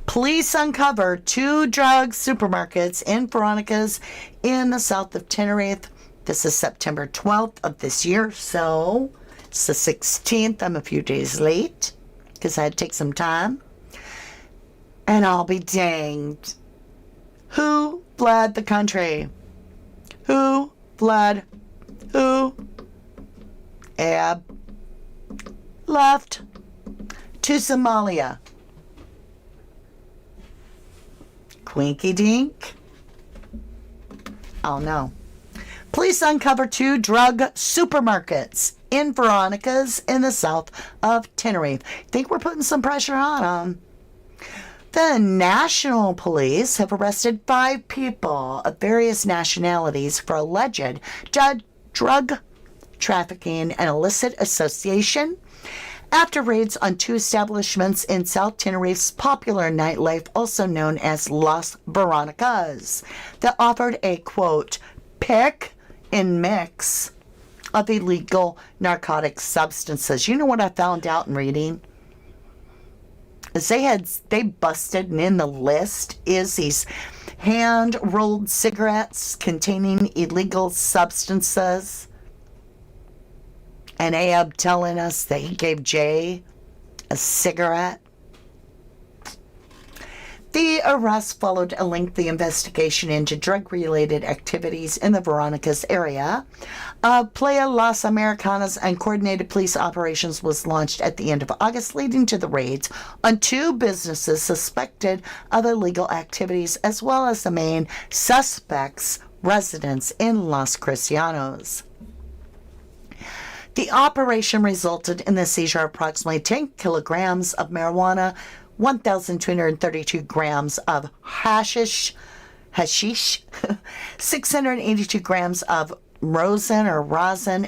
Police uncover 2 drug supermarkets in Veronica's in the south of Tenerife. This is September 12th of this year, so it's the 16th. I'm a few days late because I had to take some time. And I'll be danged. Who fled the country? Who fled? Who? Ab left to Somalia. Quinky Dink? Oh no. Police uncover 2 drug supermarkets in Veronica's in the south of Tenerife. Think we're putting some pressure on them. The national police have arrested 5 people of various nationalities for alleged drug trafficking and illicit association after raids on 2 establishments in South Tenerife's popular nightlife, also known as Las Veronicas, that offered a, quote, pick and mix of illegal narcotic substances. You know what I found out in reading? Is they busted, and in the list is these hand-rolled cigarettes containing illegal substances. And Ahab telling us that he gave Jay a cigarette. The arrest followed a lengthy investigation into drug-related activities in the Veronica's area. Playa Las Americanas and coordinated police operations was launched at the end of August, leading to the raids on 2 businesses suspected of illegal activities, as well as the main suspect's residence in Los Cristianos. The operation resulted in the seizure of approximately 10 kilograms of marijuana, 1,232 grams of hashish, 682 grams of rosin,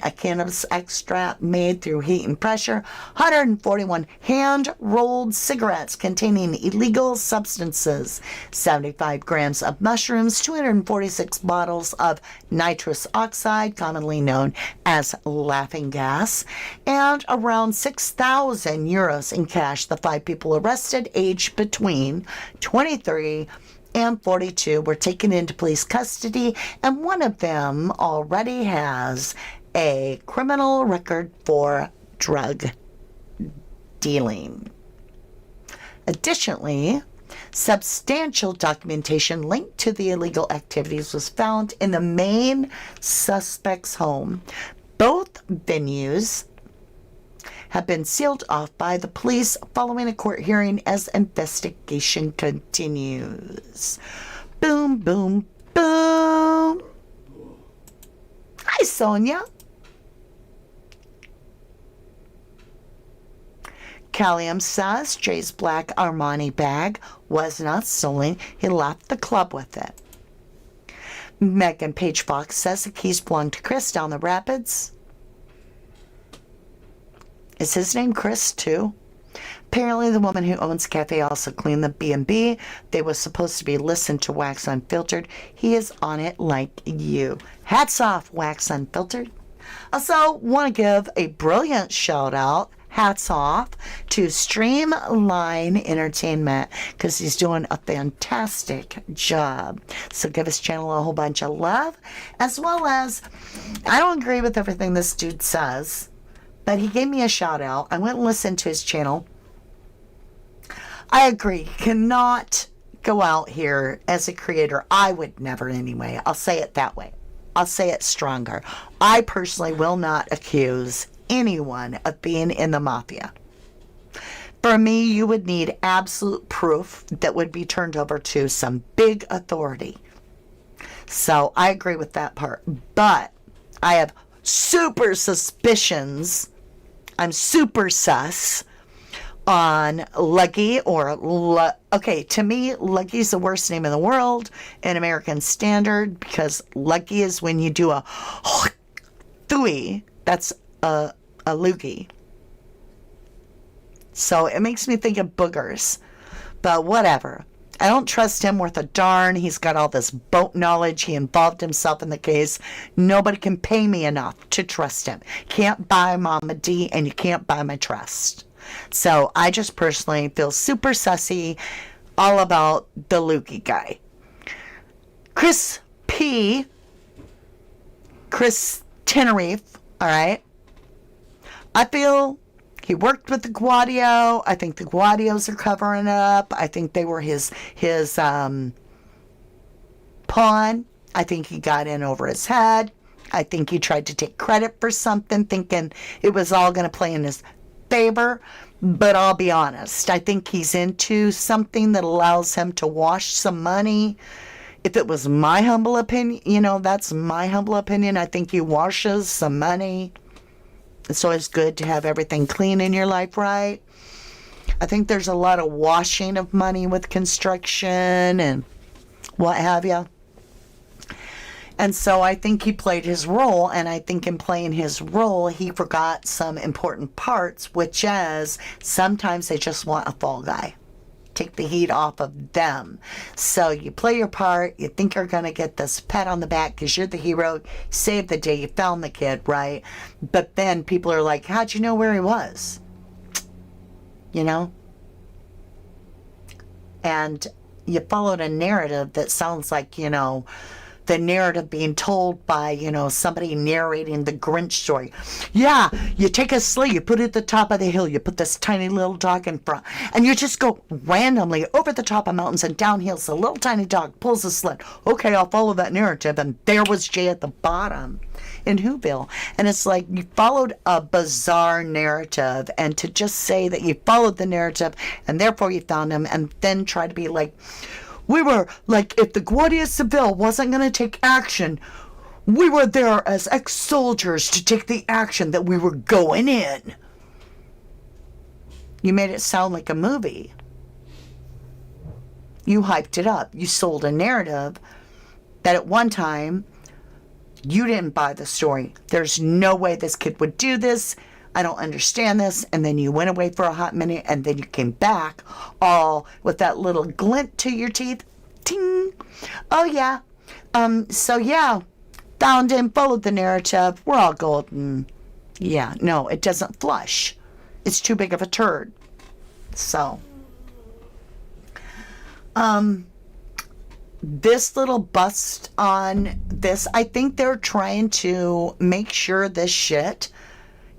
a cannabis extract made through heat and pressure, 141 hand-rolled cigarettes containing illegal substances, 75 grams of mushrooms, 246 bottles of nitrous oxide, commonly known as laughing gas, and around 6,000 euros in cash. The 5 people arrested, aged between 23 and 42, were taken into police custody, and one of them already has a criminal record for drug dealing. Additionally, substantial documentation linked to the illegal activities was found in the main suspect's home. Both venues have been sealed off by the police following a court hearing as investigation continues. Boom, boom, boom. Hi, Sonia. Callium says Jay's black Armani bag was not stolen. He left the club with it. Megan Page Fox says the keys belong to Chris down the rapids. Is his name Chris, too? Apparently, the woman who owns the cafe also cleaned the B&B. They were supposed to be listened to Wax Unfiltered. He is on it like you. Hats off, Wax Unfiltered. Also, want to give a brilliant shout-out, hats off, to Streamline Entertainment, because he's doing a fantastic job. So give his channel a whole bunch of love, as well as, I don't agree with everything this dude says, but he gave me a shout out. I went and listened to his channel. I agree. You cannot go out here as a creator. I would never anyway. I'll say it that way. I'll say it stronger. I personally will not accuse anyone of being in the mafia. For me, you would need absolute proof that would be turned over to some big authority. So I agree with that part. But I have super suspicions. I'm super sus on Lucky okay, to me, Lucky's the worst name in the world in American Standard, because Lucky is when you do a thui. That's a loogie. So it makes me think of boogers. But whatever. I don't trust him worth a darn. He's got all this boat knowledge. He involved himself in the case. Nobody can pay me enough to trust him. Can't buy Mama D, and you can't buy my trust. So I just personally feel super sussy all about the Lukey guy. Chris Tenerife, all right? I feel he worked with the Guadio. I think the Guadios are covering it up. I think they were his pawn. I think he got in over his head. I think he tried to take credit for something, thinking it was all going to play in his favor. But I'll be honest. I think he's into something that allows him to wash some money. If it was my humble opinion, that's my humble opinion. I think he washes some money. It's always good to have everything clean in your life, right? I think there's a lot of washing of money with construction and what have you. And so I think he played his role, and I think in playing his role, he forgot some important parts, which is sometimes they just want a fall guy. Take the heat off of them. So you play your part, you think you're going to get this pat on the back because you're the hero, saved the day, you found the kid, right? But then people are like, how'd you know where he was? And you followed a narrative that sounds like, the narrative being told by, somebody narrating the Grinch story. Yeah, you take a sleigh, you put it at the top of the hill, you put this tiny little dog in front, and you just go randomly over the top of mountains and down hills. The little tiny dog pulls a sled. Okay, I'll follow that narrative. And there was Jay at the bottom in Whoville. And it's like you followed a bizarre narrative, and to just say that you followed the narrative and therefore you found him, and then try to be like, we were like, if the Guardia Civil wasn't going to take action, We were there as ex-soldiers to take the action that we were going in. You made it sound like a movie. You hyped it up. You sold a narrative that at one time you didn't buy the story. There's no way this kid would do this. I don't understand this. And then you went away for a hot minute and then you came back all with that little glint to your teeth. Ting. Oh, yeah. So, yeah. Found and followed the narrative. We're all golden. Yeah, no, it doesn't flush. It's too big of a turd. So, this little bust on this, I think they're trying to make sure this shit,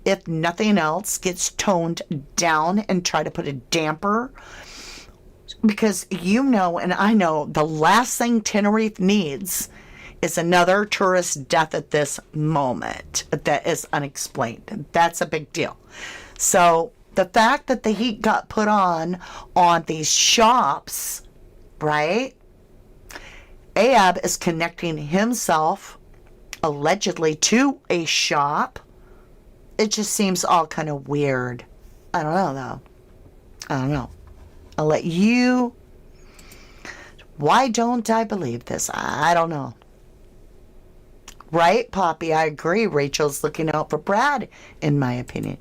if nothing else, gets toned down and try to put a damper. Because you know, and I know, the last thing Tenerife needs is another tourist death at this moment that is unexplained. That's a big deal. So the fact that the heat got put on these shops, right? Ahab is connecting himself allegedly to a shop. It just seems all kind of weird. I don't know, though. I don't know. I'll let you... Why don't I believe this? I don't know. Right, Poppy? I agree. Rachel's looking out for Brad, in my opinion.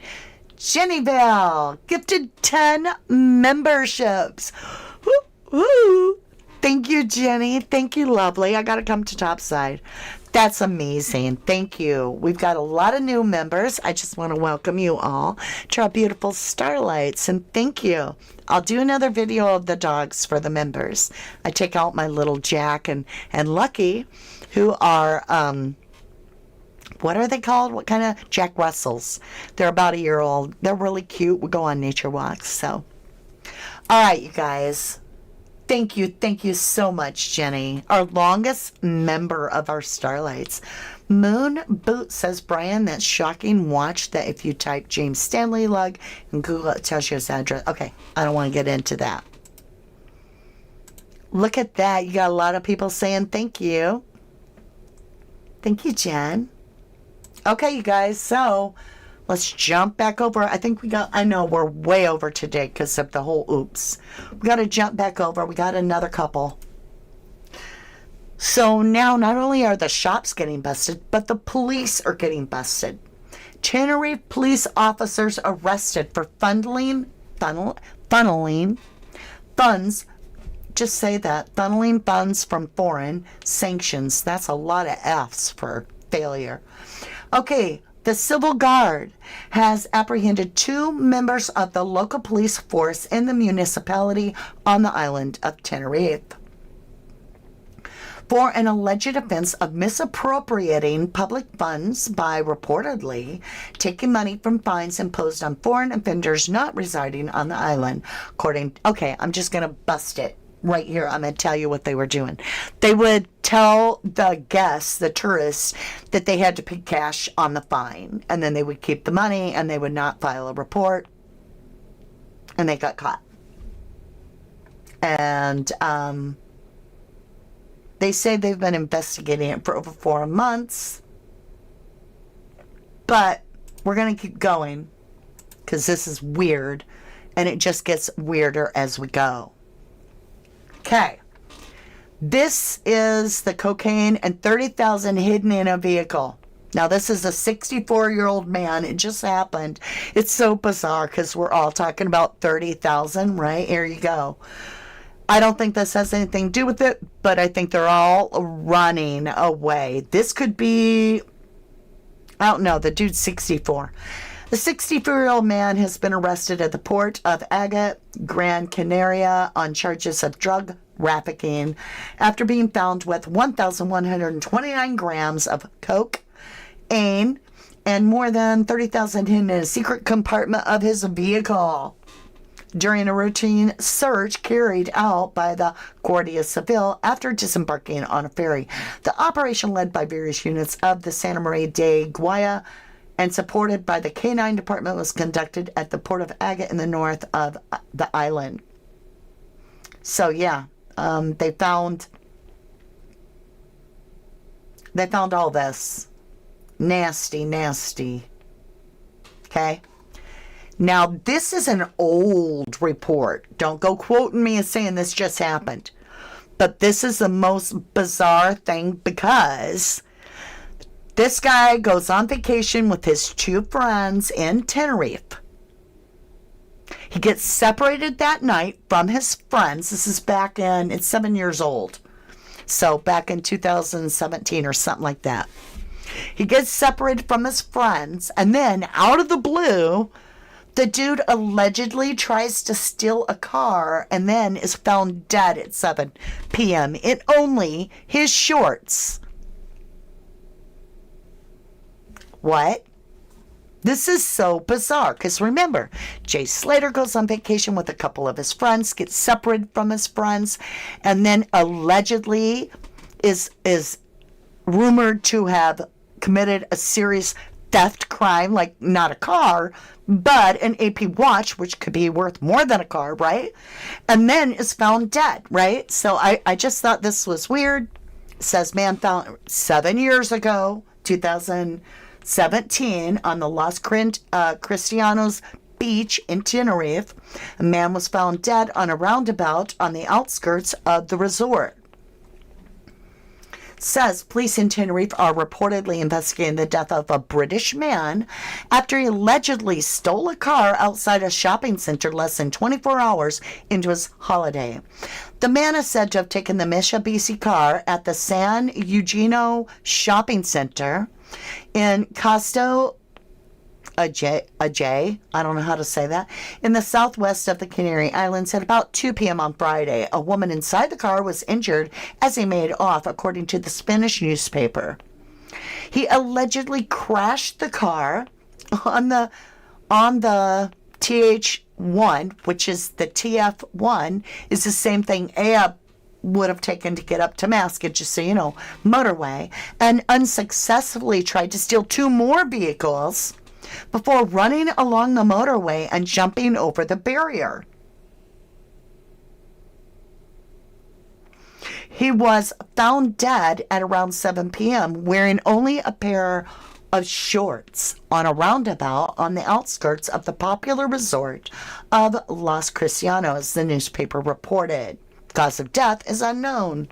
Jenny Bell gifted 10 memberships. Woo, woo. Thank you, Jenny. Thank you, lovely. I got to come to Topside. That's amazing. Thank you. We've got a lot of new members. I just want to welcome you all to our beautiful Starlights, and thank you. I'll do another video of the dogs for the members. I take out my little Jack and Lucky, who are, what are they called? What kind of? Jack Russells. They're about a year old. They're really cute. We go on nature walks, so. All right, you guys. Thank you so much, Jenny. Our longest member of our Starlights. Moon Boot says, Brian, that's shocking. Watch that if you type James Stanley Lug and Google, it tells you his address. Okay, I don't want to get into that. Look at that. You got a lot of people saying thank you. Thank you, Jen. Okay, you guys, so let's jump back over. I think I know we're way over today because of the whole oops. We got to jump back over. We got another couple. So now not only are the shops getting busted, but the police are getting busted. Tenerife police officers arrested for funneling funds. Just say that. Funneling funds from foreign sanctions. That's a lot of F's for failure. Okay. The Civil Guard has apprehended 2 members of the local police force in the municipality on the island of Tenerife for an alleged offense of misappropriating public funds by reportedly taking money from fines imposed on foreign offenders not residing on the island. Okay, I'm just going to bust it. Right here, I'm going to tell you what they were doing. They would tell the guests, the tourists, that they had to pay cash on the fine. And then they would keep the money and they would not file a report. And they got caught. And they say they've been investigating it for over 4 months. But we're going to keep going because this is weird. And it just gets weirder as we go. Okay, this is the cocaine and $30,000 hidden in a vehicle. Now, this is a 64-year-old man. It just happened. It's so bizarre because we're all talking about $30,000, right? Here you go. I don't think this has anything to do with it, but I think they're all running away. This could be, I don't know, the dude's 64. The 64-year-old man has been arrested at the port of Agate, Gran Canaria, on charges of drug trafficking after being found with 1,129 grams of cocaine and more than 30,000 hidden in a secret compartment of his vehicle during a routine search carried out by the Guardia Civil after disembarking on a ferry. The operation, led by various units of the Santa Maria de Guaya and supported by the K-9 department, was conducted at the port of Agate in the north of the island. So, yeah, they found They found all this. Nasty, nasty. Okay? Now, this is an old report. Don't go quoting me as saying this just happened. But this is the most bizarre thing because this guy goes on vacation with his two friends in Tenerife. He gets separated that night from his friends. This is back in, it's 7 years old. So back in 2017 or something like that. He gets separated from his friends, and then out of the blue, the dude allegedly tries to steal a car and then is found dead at 7 p.m. in only his shorts. What? This is so bizarre because remember, Jay Slater goes on vacation with a couple of his friends, gets separated from his friends, and then allegedly is rumored to have committed a serious theft crime, like not a car, but an AP watch, which could be worth more than a car, right? And then is found dead, right? So I just thought this was weird. It says man found 7 years ago, 2017, on the Los Cristianos beach in Tenerife. A man was found dead on a roundabout on the outskirts of the resort. Says police in Tenerife are reportedly investigating the death of a British man after he allegedly stole a car outside a shopping center less than 24 hours into his holiday. The man is said to have taken the Mitsubishi car at the San Eugenio shopping center in Costa Ajay, I don't know how to say that, in the southwest of the Canary Islands at about 2 p.m. on Friday. A woman inside the car was injured as he made off, according to the Spanish newspaper. He allegedly crashed the car on the TH1, which is the TF1, is the same thing Ahab would have taken to get up to MASCA, just so you know, motorway, and unsuccessfully tried to steal 2 more vehicles before running along the motorway and jumping over the barrier. He was found dead at around 7 p.m. wearing only a pair of shorts on a roundabout on the outskirts of the popular resort of Los Cristianos, the newspaper reported. Cause of death is unknown.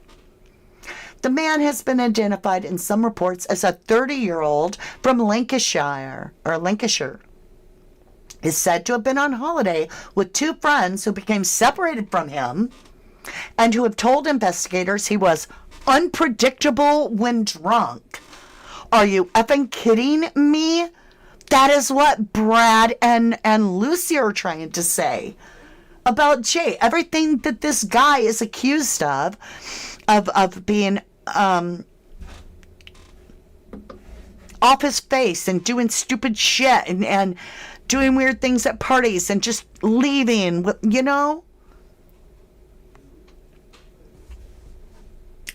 The man has been identified in some reports as a 30-year-old from Lancashire. Is said to have been on holiday with 2 friends who became separated from him and who have told investigators he was unpredictable when drunk. Are you effing kidding me? That is what Brad and Lucy are trying to say about Jay. Everything that this guy is accused of being off his face and doing stupid shit and doing weird things at parties and just leaving, you know?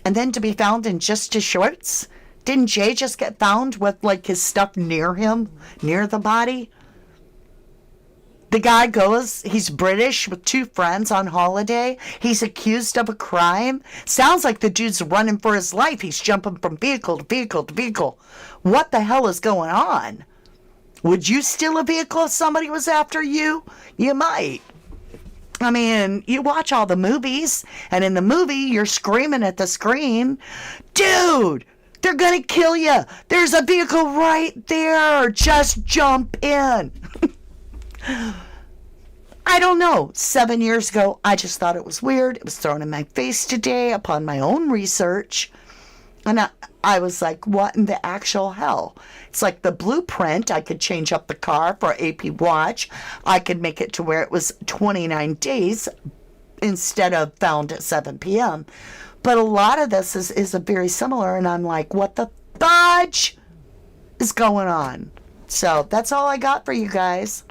And then to be found in just his shorts? Didn't Jay just get found with like his stuff near him, near the body? The guy goes, he's British with 2 friends on holiday. He's accused of a crime. Sounds like the dude's running for his life. He's jumping from vehicle to vehicle to vehicle. What the hell is going on? Would you steal a vehicle if somebody was after you? You might. I mean, you watch all the movies, and in the movie, you're screaming at the screen, dude, they're going to kill you. There's a vehicle right there. Just jump in. I don't know. 7 years ago, I just thought it was weird. It was thrown in my face today upon my own research. And I was like, what in the actual hell? It's like the blueprint. I could change up the car for AP watch. I could make it to where it was 29 days instead of found at 7 p.m. But a lot of this is a very similar. And I'm like, what the fudge is going on? So that's all I got for you guys.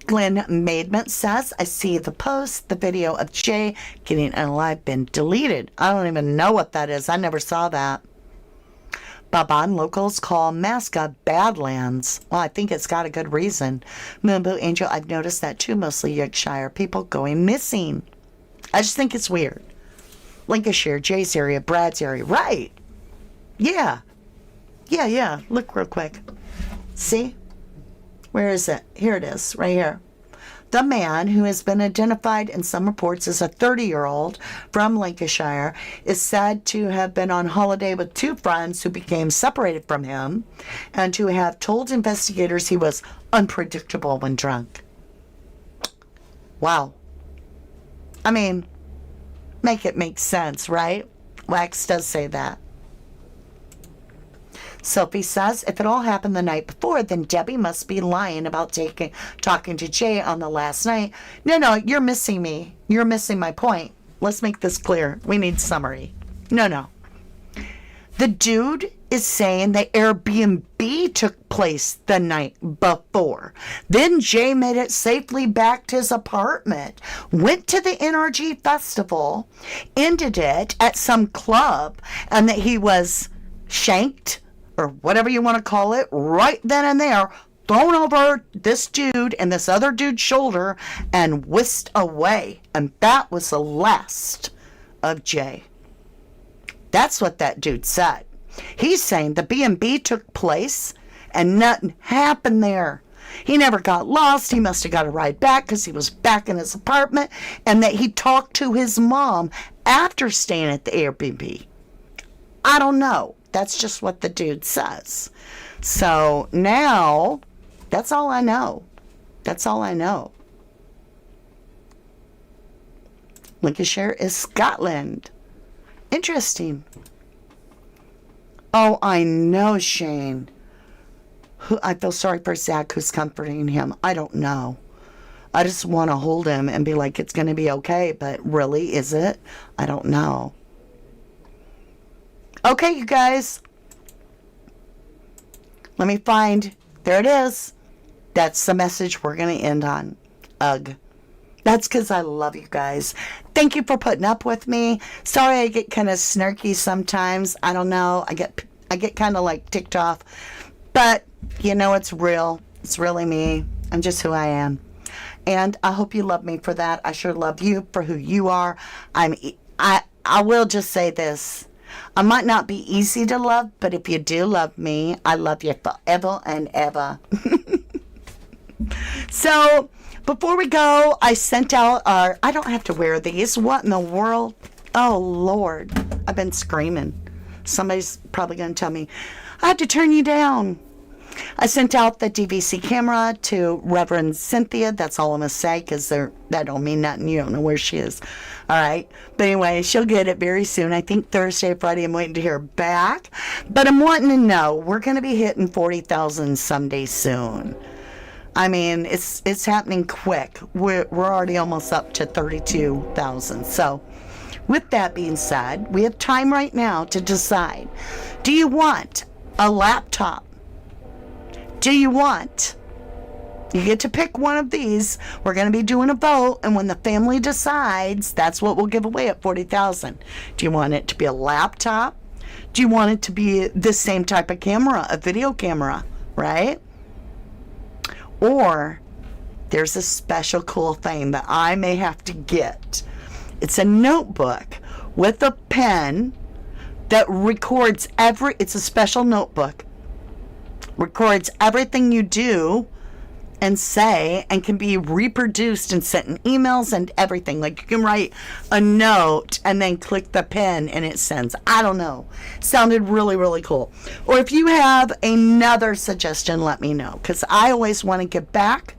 Glenn Maidment says, I see the post, the video of Jay getting unalive been deleted. I don't even know what that is. I never saw that. Baban locals call MASCA Badlands. Well, I think it's got a good reason. Moonboo Angel, I've noticed that too. Mostly Yorkshire people going missing. I just think it's weird. Lancashire, Jay's area, Brad's area. Right. Yeah. Yeah. Look real quick. See? Where is it? Here it is, right here. The man, who has been identified in some reports as a 30-year-old from Lancashire, is said to have been on holiday with two friends who became separated from him and to have told investigators he was unpredictable when drunk. Wow. I mean, make it make sense, right? Wax does say that. Sophie says, if it all happened the night before, then Debbie must be lying about talking to Jay on the last night. No, you're missing me. You're missing my point. Let's make this clear. We need summary. No. The dude is saying the Airbnb took place the night before. Then Jay made it safely back to his apartment, went to the NRG festival, ended it at some club, and that he was shanked, or whatever you want to call it, right then and there, thrown over this dude and this other dude's shoulder and whisked away. And that was the last of Jay. That's what that dude said. He's saying the B&B took place and nothing happened there. He never got lost. He must have got a ride back because he was back in his apartment, and that he talked to his mom after staying at the Airbnb. I don't know. That's just what the dude says. So now, that's all I know. That's all I know. Lancashire is Scotland. Interesting. Oh, I know, Shane. I feel sorry for Zach, who's comforting him. I don't know. I just want to hold him and be like, it's going to be okay. But really, is it? I don't know. Okay, you guys. Let me find. There it is. That's the message we're going to end on. Ugh. That's because I love you guys. Thank you for putting up with me. Sorry I get kind of snarky sometimes. I don't know. I get kind of like ticked off. But, you know, it's real. It's really me. I'm just who I am. And I hope you love me for that. I sure love you for who you are. I will just say this. I might not be easy to love, but if you do love me, I love you forever and ever. So, before we go, I sent out our... I don't have to wear these. What in the world? Oh, Lord. I've been screaming. Somebody's probably going to tell me, I have to turn you down. I sent out the DVC camera to Reverend Cynthia. That's all I'm going to say, because that don't mean nothing. You don't know where she is. All right. But anyway, she'll get it very soon. I think Thursday or Friday. I'm waiting to hear back. But I'm wanting to know, we're going to be hitting 40,000 someday soon. I mean, it's happening quick. We're already almost up to 32,000. So, with that being said, we have time right now to decide. Do you want a laptop? Do you want? You get to pick one of these. We're going to be doing a vote, and when the family decides, that's what we'll give away at 40,000. Do you want it to be a laptop? Do you want it to be the same type of camera, a video camera, right? Or there's a special cool thing that I may have to get. It's a notebook with a pen that records it's a special notebook. Records everything you do and say, and can be reproduced and sent in emails and everything. Like, you can write a note and then click the pen and it sends. I don't know. Sounded really, really cool. Or if you have another suggestion, let me know, because I always want to give back.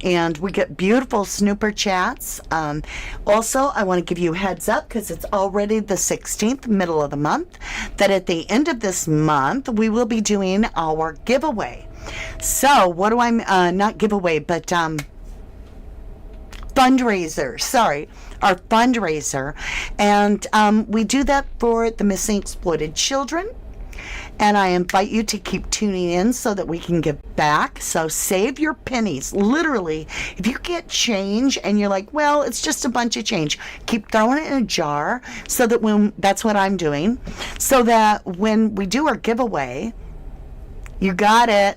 And we get beautiful snooper chats. Also, I want to give you a heads up, because it's already the 16th, middle of the month, that at the end of this month, we will be doing our giveaway. So, what do I, not giveaway, but fundraiser. Sorry, our fundraiser. And we do that for the missing exploited children. And I invite you to keep tuning in so that we can give back. So save your pennies. Literally, if you get change and you're like, well, it's just a bunch of change, keep throwing it in a jar so that that's what I'm doing, so that when we do our giveaway, you got it.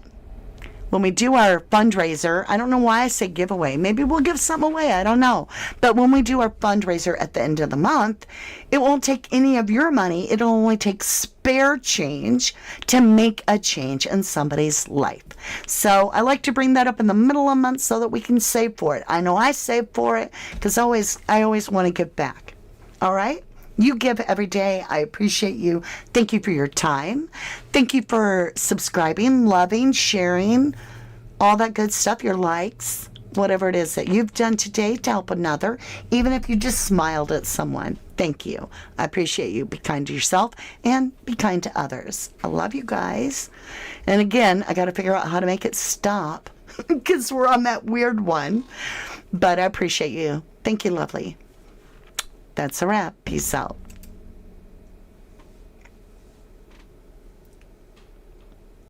when we do our fundraiser, I don't know why I say giveaway. Maybe we'll give something away. I don't know. But when we do our fundraiser at the end of the month, it won't take any of your money. It'll only take spare change to make a change in somebody's life. So I like to bring that up in the middle of the month so that we can save for it. I know I save for it because I always want to give back. All right? You give every day. I appreciate you. Thank you for your time. Thank you for subscribing, loving, sharing, all that good stuff, your likes, whatever it is that you've done today to help another, even if you just smiled at someone. Thank you. I appreciate you. Be kind to yourself and be kind to others. I love you guys. And again, I got to figure out how to make it stop because we're on that weird one. But I appreciate you. Thank you, lovely. That's a wrap. Peace out.